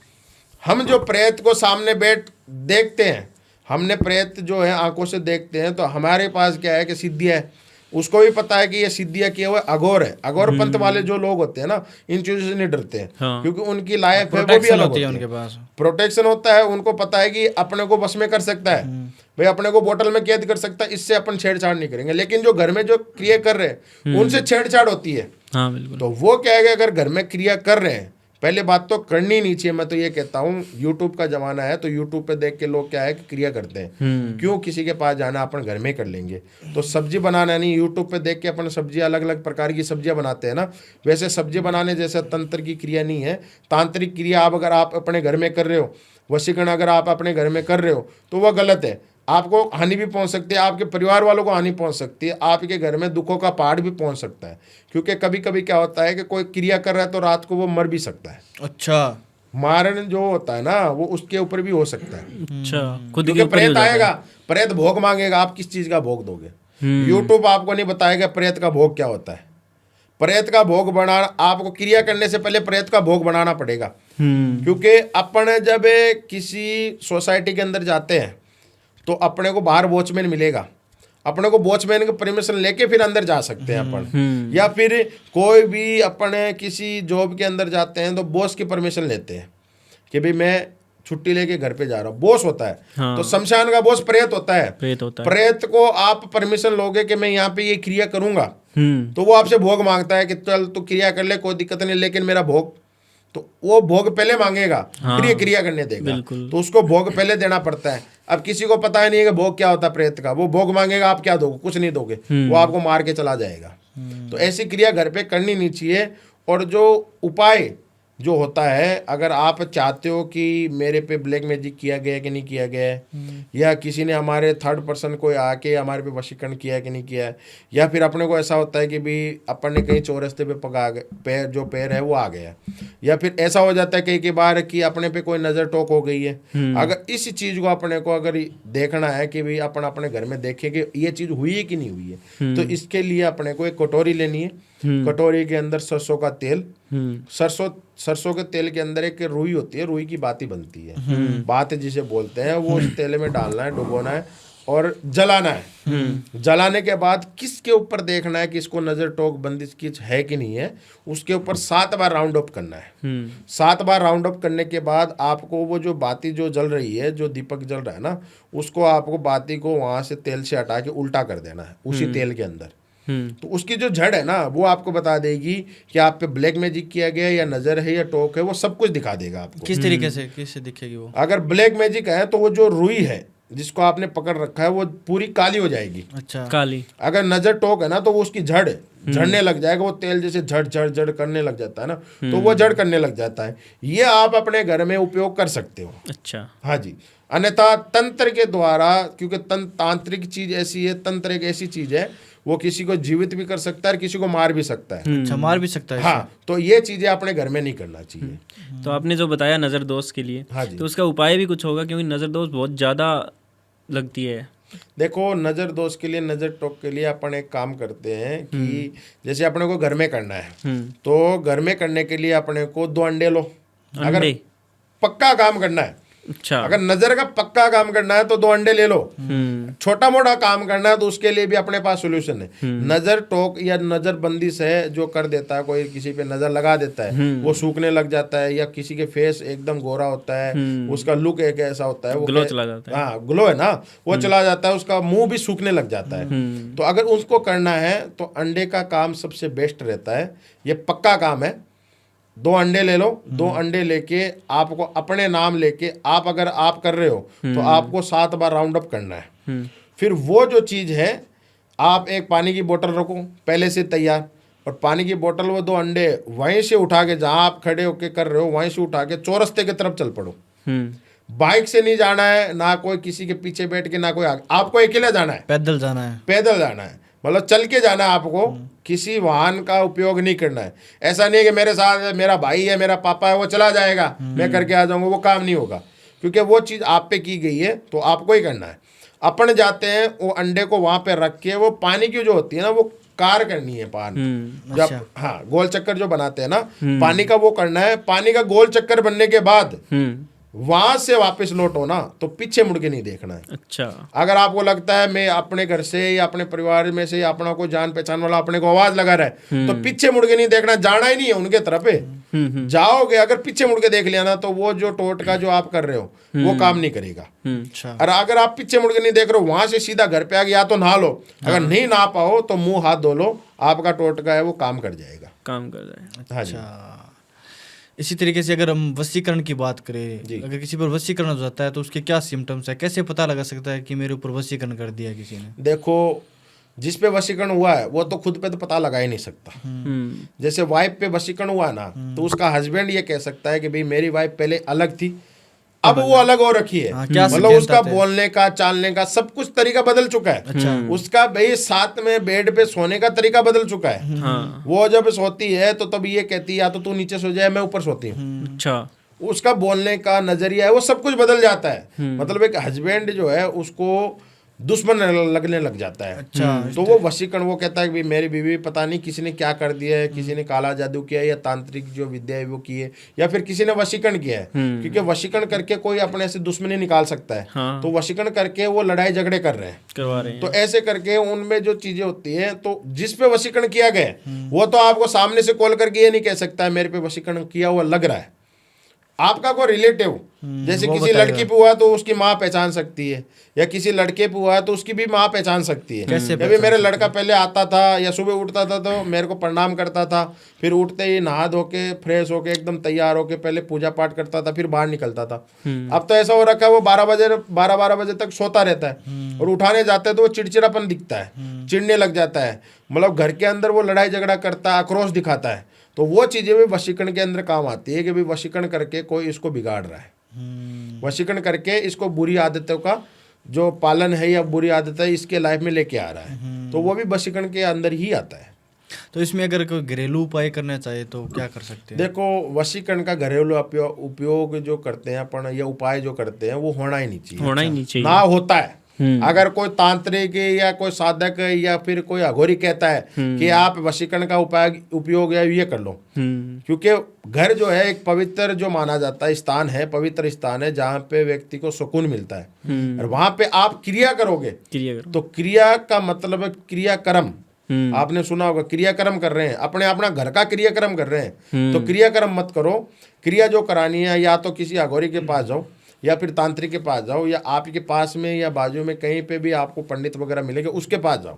हम जो प्रेत को सामने बैठ देखते हैं, हमने प्रेत जो है आंखों से देखते हैं, तो हमारे पास क्या है कि सिद्धि है, उसको भी पता है कि ये सिद्धियाँ किए हुए अघोर है। अघोर पंथ वाले जो लोग होते हैं ना, इन चीजों से नहीं डरते हैं।
हाँ।
क्योंकि उनकी लाइफ है वो भी अलग होती है,
उनके पास
प्रोटेक्शन होता है। उनको पता है कि अपने को बस में कर सकता है भाई, अपने को बोतल में कैद कर सकता है, इससे अपन छेड़छाड़ नहीं करेंगे। लेकिन जो घर में जो क्रिया कर रहे हैं उनसे छेड़छाड़ होती है।
हाँ बिल्कुल।
तो वो क्या है कि अगर घर में क्रिया कर रहे हैं, पहले बात तो करनी नहीं चाहिए। मैं तो ये कहता हूँ, यूट्यूब का जमाना है, तो यूट्यूब पे देख के लोग क्या है कि क्रिया करते हैं। क्यों किसी के पास जाना, अपन घर में कर लेंगे। तो सब्जी बनाना नहीं, यूट्यूब पे देख के अपन सब्जी अलग अलग प्रकार की सब्जियां बनाते हैं ना, वैसे सब्जी बनाने जैसे तंत्र की क्रिया नहीं है। तांत्रिक क्रिया आप अगर आप अपने घर में कर रहे हो, वशीकरण अगर आप अपने घर में कर रहे हो, तो वह गलत है। आपको हानि भी पहुंच सकती है, आपके परिवार वालों को हानि पहुंच सकती है, आपके घर में दुखों का पहाड़ भी पहुंच सकता है। क्योंकि कभी कभी क्या होता है कि कोई क्रिया कर रहा है तो रात को वो मर भी सकता है।
अच्छा।
मारण जो होता है ना, वो उसके ऊपर भी हो सकता है।
अच्छा, खुद के
क्योंकि
ऊपर ही हो
प्रेत
जाता है।
आएगा, प्रेत भोग मांगेगा, आप किस चीज का भोग दोगे। यूट्यूब आपको नहीं बताएगा प्रेत का भोग क्या होता है। प्रेत का भोग बनाना, आपको क्रिया करने से पहले प्रेत का भोग बनाना पड़ेगा। क्योंकि अपन जब किसी सोसाइटी के अंदर जाते हैं तो अपने को बाहर वॉचमैन मिलेगा, अपने को वॉचमैन की परमिशन लेके फिर अंदर जा सकते हैं अपन। या फिर कोई भी अपने किसी जॉब के अंदर जाते हैं तो बॉस की परमिशन लेते हैं कि भाई मैं छुट्टी लेके घर पे जा रहा हूँ, बॉस होता है।
हाँ।
तो शमशान का बॉस प्रेत होता है।
प्रेत होता है।
प्रेत को आप परमिशन लोगे कि मैं यहाँ पे ये क्रिया करूंगा, तो वो आपसे भोग मांगता है कि चल तू क्रिया कर ले, कोई दिक्कत नहीं, लेकिन मेरा भोग, तो वो भोग पहले मांगेगा, फिर ये क्रिया करने देगा। तो उसको भोग पहले देना पड़ता है। अब किसी को पता ही नहीं है कि भोग क्या होता है प्रेत का, वो भोग मांगेगा, आप क्या दोगे? कुछ नहीं दोगे, वो आपको मार के चला जाएगा। तो ऐसी क्रिया घर पे करनी नहीं चाहिए। और जो उपाय जो होता है, अगर आप चाहते हो कि मेरे पे ब्लैक मैजिक किया गया कि नहीं किया गया है, या किसी ने हमारे थर्ड पर्सन को आके हमारे पे वशीकरण किया है कि नहीं किया है, या फिर अपने को ऐसा होता है कि भी अपन ने कहीं चौरस्ते पे पका पैर, जो पैर है वो आ गया, या फिर ऐसा हो जाता है कई बार कि अपने पे कोई नज़र टोक हो गई है। अगर इस चीज़ को अपने को अगर देखना है कि भाई अपन अपने घर में देखें कि ये चीज़ हुई है कि नहीं हुई है, तो इसके लिए अपने को एक कटोरी लेनी है। कटोरी के अंदर सरसों का तेल, सरसों के तेल के अंदर एक रुई होती है, रुई की बाती बनती है, बात जिसे बोलते हैं, वो उस तेल में डालना है, डुबोना है और जलाना है। जलाने के बाद किसके ऊपर देखना है कि इसको नजर टोक बंदिश की है कि नहीं है, उसके ऊपर 7 बार राउंड अप करना है। 7 बार राउंड अप करने के बाद आपको वो जो बाती जो जल रही है, जो दीपक जल रहा है ना, उसको आपको बाती को वहां से तेल से हटा के उल्टा कर देना है उसी तेल के अंदर। तो उसकी जो जड़ है ना, वो आपको बता देगी कि आप पे ब्लैक मैजिक किया गया है या नजर है या टोक है, वो सब कुछ दिखा देगा आपको।
किस तरीके से, किससे दिखेगी वो?
अगर ब्लैक मैजिक है तो वो जो रुई है जिसको आपने पकड़ रखा है वो पूरी काली हो जाएगी।
अच्छा,
काली।
अगर नजर टोक है ना तो वो उसकी जड़ झड़ने लग जाएगा, वो तेल जैसे झड़ झड़ झड़ करने लग जाता है ना, तो वो जड़ करने लग जाता है। ये आप अपने घर में उपयोग कर सकते हो।
अच्छा।
हाँ जी। अन्यथा तंत्र के द्वारा, क्योंकि तांत्रिक चीज ऐसी है, तंत्र एक ऐसी चीज है, वो किसी को जीवित भी कर सकता है और किसी को मार भी सकता है।
अच्छा, मार भी सकता है।
हाँ, तो ये चीजें अपने घर में नहीं करना चाहिए।
तो आपने जो बताया नज़र दोष के लिए,
हाँ जी।
तो उसका उपाय भी कुछ होगा, क्योंकि नज़र दोष बहुत ज़्यादा लगती है।
देखो, नज़र दोष के लिए, नज़र टोक के लिए अपन एक काम करते हैं कि जैसे अपने को घर में करना है, तो घर में करने के लिए अपने को 2 अंडे लो। अगर पक्का काम करना है,
अच्छा,
अगर नजर का पक्का काम करना है तो 2 अंडे ले लो। छोटा मोटा काम करना है तो उसके लिए भी अपने पास सोल्यूशन है। नजर टोक या नजर बंदिश है जो कर देता है, कोई किसी पे नजर लगा देता है, वो सूखने लग जाता है, या किसी के फेस एकदम गोरा होता है, उसका लुक एक ऐसा होता है, वो
ग्लो चला जाता है।
हाँ, ग्लो है ना, वो चला जाता है, उसका मुंह भी सूखने लग जाता है। तो अगर उसको करना है तो अंडे का काम सबसे बेस्ट रहता है, ये पक्का काम है। 2 अंडे ले लो, 2 अंडे लेके आपको अपने नाम लेके, आप अगर आप कर रहे हो तो आपको 7 बार राउंड अप करना है। फिर वो जो चीज़ है, आप एक पानी की बोतल रखो पहले से तैयार, और पानी की बोतल, वो 2 अंडे वहीं से उठा के, जहाँ आप खड़े होके कर रहे हो वहीं से उठा के चौरस्ते की तरफ चल पड़ो। बाइक से नहीं जाना है, ना कोई किसी के पीछे बैठ के, ना कोई आगे, आपको अकेले जाना है,
पैदल जाना है।
पैदल जाना है, मतलब चल के जाना है आपको, किसी वाहन का उपयोग नहीं करना है। ऐसा नहीं है कि मेरे साथ मेरा भाई है, मेरा पापा है, वो चला जाएगा, मैं करके आ जाऊंगा, वो काम नहीं होगा, क्योंकि वो चीज़ आप पे की गई है, तो आपको ही करना है। अपन जाते हैं, वो अंडे को वहां पे रख के, वो पानी की जो होती है ना, वो कार करनी है पानी, जब हाँ गोल चक्कर जो बनाते हैं ना पानी का, वो करना है। पानी का गोल चक्कर बनने के बाद वहां से वापस लौटो ना, तो पीछे मुड़ के नहीं देखना है।
अच्छा।
अगर आपको लगता है मैं अपने घर से या अपने परिवार में से अपना कोई जान पहचान वाला अपने को आवाज लगा रहा है, तो पीछे मुड़ के नहीं देखना, जाना ही नहीं है उनके तरफ पे। जाओगे अगर पीछे मुड़ के देख लिया ना, तो वो जो टोटका जो आप कर रहे हो वो काम नहीं करेगा।
अच्छा।
और अगर आप पीछे मुड़ के नहीं देख रहे हो, वहां से सीधा घर पे आ गया, तो नहा लो, अगर नहीं नहा पाओ तो मुंह हाथ धो लो, आपका टोटका है वो काम कर जाएगा,
काम कर जाएगा।
हाँ जी।
इसी तरीके से अगर हम वशीकरण की बात करें, अगर किसी पर वशीकरण हो जाता है तो उसके क्या सिम्टम्स है, कैसे पता लगा सकता है कि मेरे ऊपर वशीकरण कर दिया किसी ने?
देखो, जिस पे वशीकरण हुआ है वो तो खुद पे तो पता लगा ही नहीं सकता। जैसे वाइफ पे वशीकरण हुआ ना, तो उसका हस्बैंड ये कह सकता है कि भाई मेरी वाइफ पहले अलग थी, अब वो अलग हो रखी है, मतलब उसका बोलने का, चालने का, सब कुछ तरीका बदल चुका है। उसका भाई साथ में बेड पे सोने का तरीका बदल चुका है। वो जब सोती है तो तब ये कहती है या तो तू नीचे सो जाए, मैं ऊपर सोती हूँ।
अच्छा।
उसका बोलने का नजरिया है वो सब कुछ बदल जाता है। मतलब एक हस्बैंड जो है उसको दुश्मन लगने लग जाता है।
अच्छा
तो वो वशीकरण, वो कहता है कि मेरी बीवी पता नहीं किसी ने क्या कर दिया है, किसी ने काला जादू किया है या तांत्रिक जो विद्या है वो की है, या फिर किसी ने वशीकरण किया है। क्योंकि वशीकरण करके कोई अपने से दुश्मनी निकाल सकता है।
हाँ।
तो वशीकरण करके वो लड़ाई झगड़े कर रहे हैं,
करवा रहे हैं।
तो ऐसे करके उनमें जो चीजें होती है, तो जिस पे वशीकरण किया गया वो तो आपको सामने से कॉल करके ये नहीं कह सकता है मेरे पे वशीकरण किया हुआ लग रहा है। आपका कोई रिलेटिव, जैसे
वो
किसी
बताएगा।
लड़की पे हुआ तो उसकी माँ पहचान सकती है, या किसी लड़के पे हुआ है तो उसकी भी माँ पहचान सकती है।
कैसे
अभी मेरे लड़का पहले आता था या सुबह उठता था तो मेरे को प्रणाम करता था, फिर उठते ही नहा धो के फ्रेश होके एकदम तैयार होके पहले पूजा पाठ करता था, फिर बाहर निकलता था। अब तो ऐसा हो रखा है वो 12 बजे तक सोता रहता है, और उठाने जाते हैं तो वो चिड़चिड़ापन दिखता है, चिढ़ने लग जाता है, मतलब घर के अंदर वो लड़ाई झगड़ा करता है, आक्रोश दिखाता है। तो वो चीजें भी वशीकरण के अंदर काम आती है कि भाई वशीकरण करके कोई इसको बिगाड़ रहा है, वशीकरण करके इसको बुरी आदतों का जो पालन है या बुरी आदत है इसके लाइफ में लेके आ रहा है, तो वो भी वशीकरण के अंदर ही आता है।
तो इसमें अगर कोई घरेलू उपाय करना चाहिए तो क्या कर सकते हैं?
देखो, वशीकरण का घरेलू उपयोग जो करते हैं अपन या उपाय जो करते हैं वो होना ही नहीं चाहिए।
होना ही नहीं चाहिए।
ना होता है। अगर कोई तांत्रिक या कोई साधक या फिर कोई अघोरी कहता है कि आप वशीकरण का उपयोग या ये कर लो, क्योंकि घर जो है एक पवित्र जो माना जाता है स्थान है, पवित्र स्थान है जहाँ पे व्यक्ति को सुकून मिलता है, और वहां पे आप क्रिया करोगे तो क्रिया का मतलब है क्रियाक्रम। आपने सुना होगा क्रियाक्रम कर रहे हैं, अपना घर का क्रियाक्रम कर रहे हैं, तो क्रियाक्रम मत करो। क्रिया जो करानी है या तो किसी अघोरी के पास जाओ या फिर तांत्रिक के पास जाओ, या आपके पास में या बाजू में कहीं पे भी आपको पंडित वगैरह मिलेंगे उसके पास जाओ।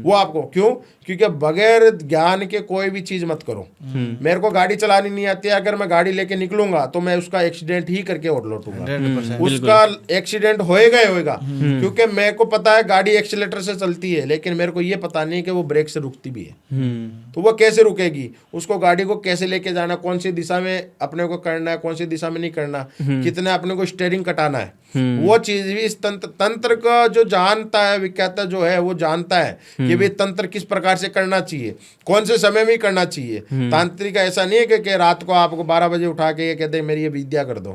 वो आपको क्यों? क्योंकि बगैर ज्ञान के कोई भी चीज मत करो। मेरे को गाड़ी चलानी नहीं आती है, अगर मैं गाड़ी लेके निकलूंगा तो मैं उसका एक्सीडेंट ही करके और लौटूंगा,
100%।
उसका एक्सीडेंट होएगा ही होएगा, क्योंकि मेरे को पता है गाड़ी एक्सीलेटर से चलती है, लेकिन मेरे को ये पता नहीं कि वो ब्रेक से रुकती भी है। तो वो कैसे रुकेगी, उसको गाड़ी को कैसे लेके जाना, कौन सी दिशा में अपने को करना है, कौन सी दिशा में नहीं करना, कितना अपने को स्टीयरिंग कटाना है, वो चीज भी इस तंत्र का जो जानता है, विख्याता जो है वो जानता है कि भाई तंत्र किस प्रकार से करना चाहिए, कौन से समय में करना चाहिए। तांत्रिक ऐसा नहीं है कि रात को आपको 12 बजे उठा के ये कहते हैं मेरी ये विद्या कर दो,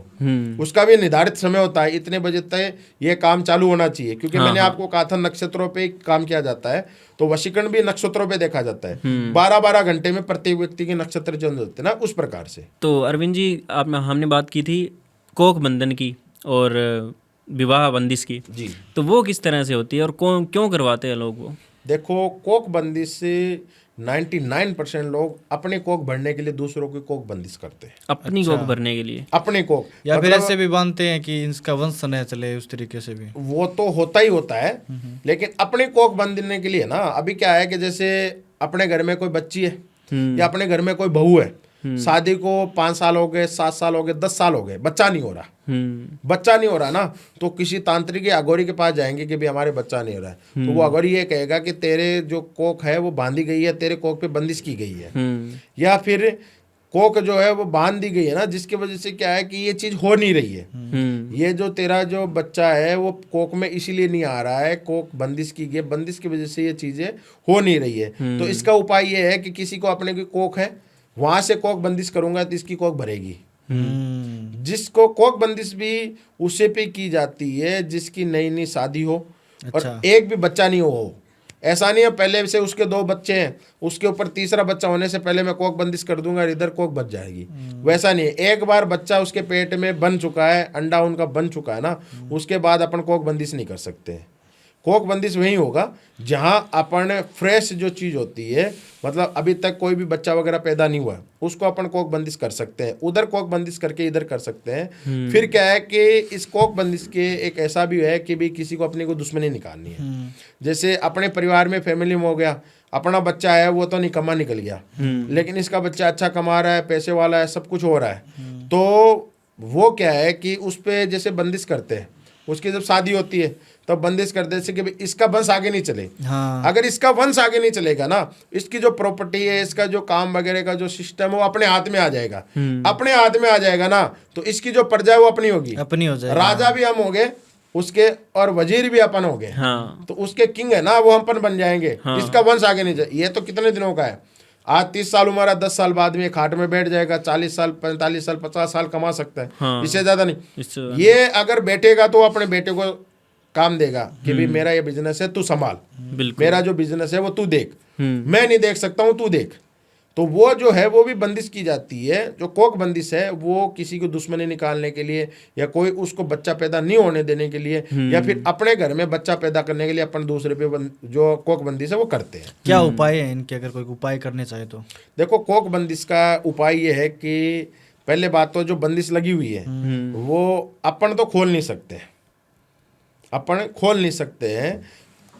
उसका भी निर्धारित समय होता है, इतने बजे तक ये काम चालू होना चाहिए। क्योंकि मैंने आपको कहा था नक्षत्रों पे काम किया जाता है, तो वशीकरण भी नक्षत्रों पे देखा जाता है। 12-12 घंटे में प्रत्येक व्यक्ति के नक्षत्र जो होते हैं ना, उस प्रकार से।
तो अरविंद जी, हमने बात की थी कोक बंधन की और विवाह बंदिश की,
जी,
तो वो किस तरह से होती है और क्यों करवाते हैं लोग वो?
देखो, कोक बंदिश से 99% लोग अपने कोक भरने के लिए दूसरों की कोक बंदिश करते हैं।
अपनी कोक भरने के लिए?
अपने कोक,
या फिर ऐसे भी बांधते हैं कि इसका वंश न चले, उस तरीके से भी
वो तो होता ही होता है। लेकिन अपने कोक बांधने के लिए ना, अभी क्या है कि जैसे अपने घर में कोई बच्ची है या अपने घर में कोई बहू है, शादी को 5 साल हो गए, 7 साल हो गए, 10 साल हो गए, बच्चा नहीं हो रहा, बच्चा नहीं हो रहा ना, तो किसी तांत्रिक या अघोरी के पास जाएंगे कि भाई हमारे बच्चा नहीं हो रहा है, तो वो अघोरी ये कहेगा कि तेरे जो कोक है वो बांधी गई है, तेरे कोक पे बंदिश की गई है, या फिर कोक जो है वो बांध दी गई है ना, जिसकी वजह से क्या है कि ये चीज हो नहीं रही है, ये जो तेरा जो बच्चा है वो कोक में इसीलिए नहीं आ रहा है, कोक बंदिश की गई, बंदिश की वजह से ये चीजें हो नहीं रही है। तो इसका उपाय ये है कि किसी को अपने की कोक है वहां से कोक बंदिश करूंगा तो इसकी कोक भरेगी। जिसको कोक बंदिश भी उसे पे की जाती है जिसकी नई नई शादी हो, और एक भी बच्चा नहीं हो। ऐसा नहीं है पहले से उसके 2 बच्चे हैं, उसके ऊपर तीसरा बच्चा होने से पहले मैं कोक बंदिश कर दूंगा और इधर कोक बच जाएगी, वैसा नहीं है। एक बार बच्चा उसके पेट में बन चुका है, अंडा उनका बन चुका है ना, उसके बाद अपन कोक बंदिश नहीं कर सकते। कोक बंदिश वही होगा जहां अपन फ्रेश जो चीज होती है, मतलब अभी तक कोई भी बच्चा वगैरह पैदा नहीं हुआ, उसको अपन कोक बंदिश कर सकते हैं, उधर कोक बंदिश करके इधर कर सकते हैं। फिर क्या है कि इस कोक बंदिश के एक ऐसा भी है कि भी किसी को अपने को दुश्मनी निकालनी है। जैसे अपने परिवार में फैमिली में हो गया, अपना बच्चा है वो तो निकम्मा निकल गया, लेकिन इसका बच्चा अच्छा कमा रहा है, पैसे वाला है, सब कुछ हो रहा है, तो वो क्या है कि उस पर जैसे बंदिश करते हैं, उसकी जब शादी होती है तो बंदिश कर देते कि इसका वंश आगे नहीं चले।
हाँ।
अगर इसका वंश आगे नहीं चलेगा ना, इसकी जो प्रॉपर्टी है, इसका जो काम वगैरह का जो सिस्टम है वो अपने हाथ में आ जाएगा। अपने हाथ में आ जाएगा ना, तो इसकी जो प्रजा है वो अपनी होगी,
अपनी हो जाएगी।
राजा भी हम हो गए उसके, और वजीर भी अपन हो गए।
हाँ।
तो उसके किंग है ना, वो हम अपन बन जाएंगे। हाँ। इसका वंश आगे नहीं जाए। ये तो कितने दिनों का है, आज 30 साल उम्र है, 10 साल बाद में खाट में बैठ जाएगा, 40 साल 45 साल 50 साल कमा सकता है। हाँ। इससे ज्यादा नहीं। ये अगर बैठेगा तो अपने बेटे को काम देगा कि भाई मेरा ये बिजनेस है, तू संभाल,
बिल्कुल।
मेरा जो बिजनेस है वो तू देख, मैं नहीं देख सकता हूँ, तू देख। तो वो जो है वो भी बंदिश की जाती है। जो कोक बंदिश है वो किसी को दुश्मनी निकालने के लिए, या कोई उसको बच्चा पैदा नहीं होने देने के लिए, या फिर अपने घर में बच्चा पैदा करने के लिए अपन दूसरे पे जो कोक बंदिश है वो करते हैं।
क्या उपाय है इनके, अगर कोई उपाय करने चाहे तो?
देखो, कोक बंदिश का उपाय ये है कि पहले बात तो जो बंदिश लगी हुई है वो अपन तो खोल नहीं सकते, अपन खोल नहीं सकते हैं।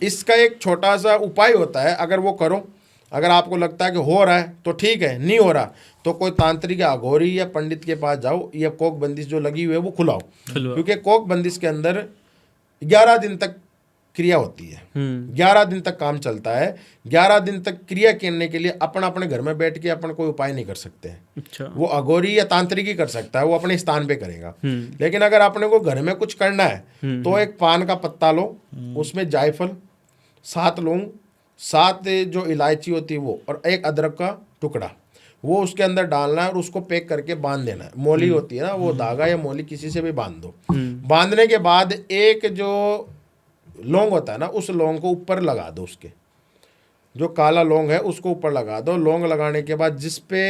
इसका एक छोटा सा उपाय होता है, अगर वो करो, अगर आपको लगता है कि हो रहा है तो ठीक है, नहीं हो रहा तो कोई तांत्रिक या अघोरी या पंडित के पास जाओ, या कोक बंदिश जो लगी हुई है वो खुलाओ। क्योंकि कोक बंदिश के अंदर 11 दिन तक क्रिया होती है, 11 दिन तक काम चलता है। 11 दिन तक क्रिया करने के लिए अपन अपने घर में बैठ के अपन कोई उपाय नहीं कर सकते हैं।
अच्छा।
वो अघोरी या तांत्रिक ही कर सकता है, वो अपने स्थान पे करेगा। लेकिन अगर अपने को घर में कुछ करना है तो एक पान का पत्ता लो, उसमें जायफल, 7 लौंग, 7 जो इलायची होती है वो, और 1 अदरक का टुकड़ा, वो उसके अंदर डालना है और उसको पैक करके बांध देना है। मोली होती है ना, वो धागा या मोली किसी से भी बांध दो। बांधने के बाद एक जो लौंग होता है ना, उस लौंग को ऊपर लगा दो, उसके जो काला लौंग है उसको ऊपर लगा दो। लौंग लगाने के बाद जिस पे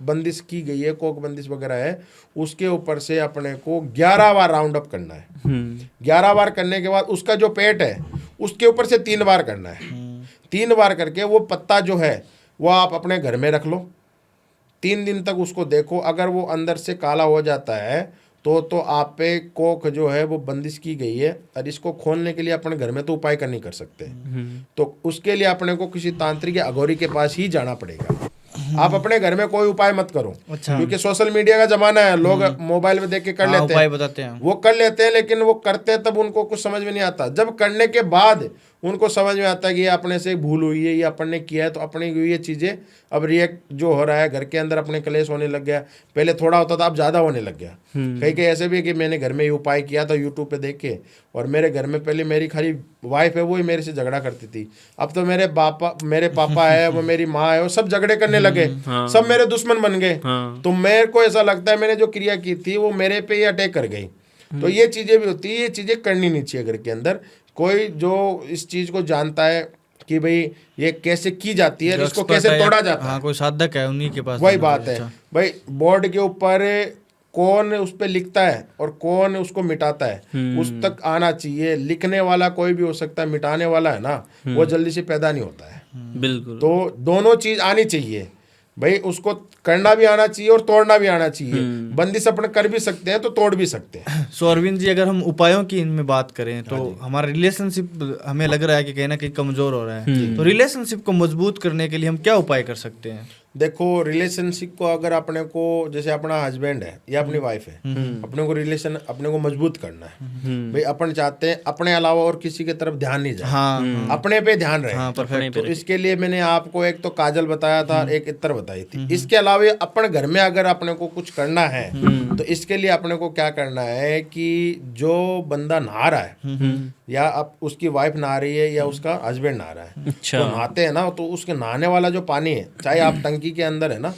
बंदिश की गई है, कोक बंदिश वगैरह है, उसके ऊपर से अपने को 11 बार राउंड अप करना है। 11 बार करने के बाद उसका जो पेट है उसके ऊपर से 3 बार करना है। 3 बार करके वो पत्ता जो है वो आप अपने घर में रख लो। 3 दिन तक उसको देखो, अगर वो अंदर से काला हो जाता है तो आप पे कोक जो है वो बंदिश की गई है। और इसको खोलने के लिए अपने घर में तो उपाय कर नहीं कर सकते, तो उसके लिए अपने को किसी तांत्रिक या अघोरी के पास ही जाना पड़ेगा। आप अपने घर में कोई उपाय मत करो।
अच्छा।
क्योंकि सोशल मीडिया का जमाना है, लोग मोबाइल में देख के कर लेते
उपाय
हैं,
बताते हैं
वो कर लेते हैं, लेकिन वो करते हैं तब उनको कुछ समझ में नहीं आता। जब करने के बाद उनको समझ में आता है कि ये अपने से भूल हुई है, ये अपन ने किया है, तो अपनी ये चीज़ें अब रिएक्ट जो हो रहा है, घर के अंदर अपने क्लेश होने लग गया। पहले थोड़ा होता था, अब ज़्यादा होने लग गया। कहीं कहीं ऐसे भी है कि मैंने घर में ये उपाय किया था यूट्यूब पे देख के, और मेरे घर में पहले मेरी खाली वाइफ है वो ही मेरे से झगड़ा करती थी, अब तो मेरे पापा है, वो मेरी माँ है, वो सब झगड़े करने लगे, सब मेरे दुश्मन बन गए। तो मेरे को ऐसा लगता है मैंने जो क्रिया की थी वो मेरे पे ही अटैक कर गई। तो ये चीज़ें भी होती है, ये चीज़ें करनी नहीं चाहिए घर के अंदर। कोई जो इस चीज़ को जानता है कि भाई ये कैसे की जाती है, इसको कैसे तोड़ा जाता है,
हाँ, कोई साधक है उन्हीं के पास
वही
जाना
बात
चाहिए।
है। भाई बोर्ड के ऊपर कौन उस पर लिखता है और कौन उसको मिटाता है, उस तक आना चाहिए। लिखने वाला कोई भी हो सकता है, मिटाने वाला है ना वो जल्दी से पैदा नहीं होता है।
बिल्कुल।
तो दोनों चीज आनी चाहिए भाई, उसको करना भी आना चाहिए और तोड़ना भी आना चाहिए। बंदिश अपन कर भी सकते हैं तो तोड़ भी सकते हैं।
सो अरविंद जी, अगर हम उपायों की इनमें बात करें तो हमारा रिलेशनशिप हमें लग रहा है कि कहीं ना कहीं कमजोर हो रहा है, तो रिलेशनशिप को मजबूत करने के लिए हम क्या उपाय कर सकते हैं?
देखो, रिलेशनशिप को अगर अपने को, जैसे अपना हस्बैंड है या अपनी वाइफ है, अपने को रिलेशन अपने को मजबूत करना है भाई। अपन चाहते हैं अपने अलावा और किसी की तरफ ध्यान नहीं जाए,
हाँ,
अपने पे ध्यान रहे।
हाँ, परफेक्ट।
तो इसके लिए मैंने आपको एक तो काजल बताया था, एक इत्र बताई थी। इसके अलावा अपन घर में अगर अपने को कुछ करना है तो इसके लिए अपने को क्या करना है कि जो बंदा नहा रहा है, या अब उसकी वाइफ नहा रही है या उसका हस्बैंड नहा रहा है,
अच्छा।
तो नहाते हैं ना, तो उसके नहाने वाला जो पानी है, चाहे आप टंकी के अंदर है ना,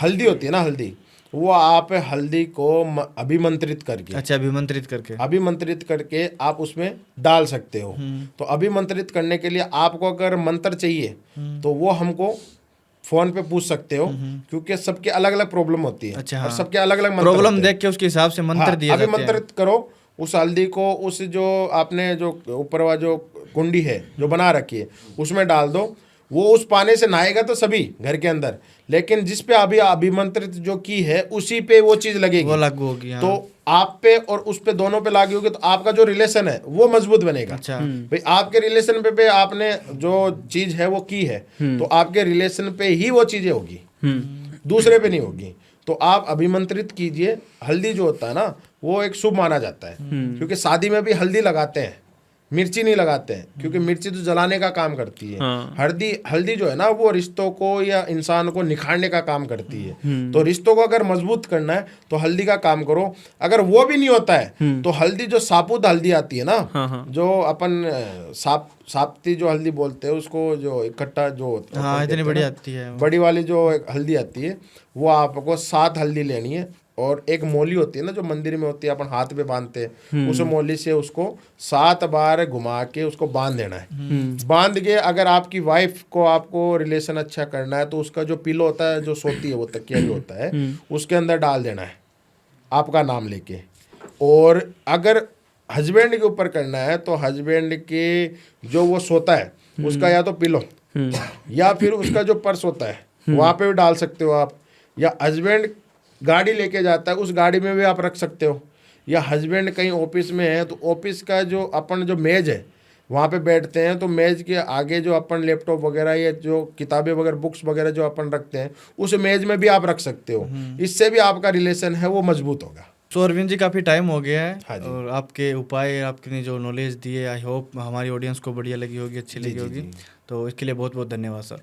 हल्दी होती है ना, हल्दी, वो आप हल्दी को अभिमंत्रित करके,
अच्छा,
अभिमंत्रित करके आप उसमें डाल सकते हो। तो अभिमंत्रित करने के लिए आपको अगर मंत्र चाहिए तो वो हमको फोन पे पूछ सकते हो, क्योंकि सबके अलग अलग प्रॉब्लम होती है।
अच्छा,
और
हाँ।
सबके अलग अलग
प्रॉब्लम देख के उसके हिसाब से मंत्र दिए जाते हैं।
अभिमंत्रित करो उस हल्दी को, उस जो आपने जो ऊपर वाला जो कुंडी है जो बना रखी है उसमें डाल दो। वो उस पानी से नहाएगा तो सभी घर के अंदर, लेकिन जिस पे अभी अभिमंत्रित जो की है उसी पे वो चीज लगेगी,
वो लागू होगी। हाँ।
तो आप पे और उस पे दोनों पे लागू होगी, तो आपका जो रिलेशन है वो मजबूत बनेगा।
अच्छा।
भाई आपके रिलेशन पे आपने जो चीज है वो की है, तो आपके रिलेशन पे ही वो चीजें होगी, दूसरे पे नहीं होगी। तो आप अभिमंत्रित कीजिए। हल्दी जो होता है ना वो एक शुभ माना जाता है, क्योंकि शादी में भी हल्दी लगाते हैं, मिर्ची नहीं लगाते हैं, क्योंकि मिर्ची तो जलाने का काम करती है। हल्दी जो है ना वो रिश्तों को या इंसान को निखारने का काम करती है। तो रिश्तों को अगर मजबूत करना है तो हल्दी का काम करो। अगर वो भी नहीं होता है तो हल्दी जो साबुत हल्दी आती है ना, जो अपन साप्ती जो हल्दी बोलते हैं उसको, जो इकट्ठा जो
हाँ, इतनी बड़ी आती है,
बड़ी वाली जो हल्दी आती है, वो आपको 7 हल्दी लेनी है, और एक मौली होती है ना जो मंदिर में होती है, अपन हाथ पे बांधते हैं, उस मौली से उसको 7 बार घुमा के उसको बांध देना है। बांध के अगर आपकी वाइफ को आपको रिलेशन अच्छा करना है तो उसका जो पिलो होता है, जो सोती है, वो तकिया जो होता है, उसके अंदर डाल देना है आपका नाम लेके। और अगर हस्बैंड के ऊपर करना है तो हस्बैंड के जो वो सोता है उसका या तो पिलो या फिर उसका जो पर्स होता है वहाँ पे भी डाल सकते हो आप, या हस्बैंड गाड़ी लेके जाता है उस गाड़ी में भी आप रख सकते हो, या हस्बैंड कहीं ऑफिस में है तो ऑफिस का जो अपन जो मेज है वहाँ पे बैठते हैं तो मेज के आगे जो अपन लैपटॉप वगैरह या जो किताबें वगैरह बुक्स वगैरह जो अपन रखते हैं उस मेज में भी आप रख सकते हो। इससे भी आपका रिलेशन है वो मजबूत होगा।
तो अरविंद जी काफ़ी टाइम हो गया है,
हाँ जी।
और आपके उपाय, आपने जो नॉलेज दी है, आई होप हमारी ऑडियंस को बढ़िया लगी होगी, अच्छी लगी होगी। तो इसके लिए बहुत बहुत धन्यवाद सर।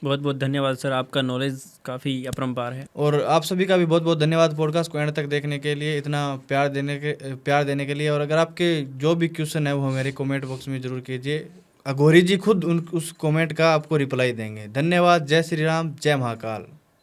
बहुत बहुत धन्यवाद सर, आपका नॉलेज काफ़ी अपरंपार है।
और आप सभी का भी बहुत बहुत धन्यवाद पॉडकास्ट को एंड तक देखने के लिए, इतना प्यार देने के लिए। और अगर आपके जो भी क्वेश्चन है वो मेरे कमेंट बॉक्स में ज़रूर कीजिए, अघोरी जी खुद उस कमेंट का आपको रिप्लाई देंगे। धन्यवाद। जय श्री राम, जय महाकाल।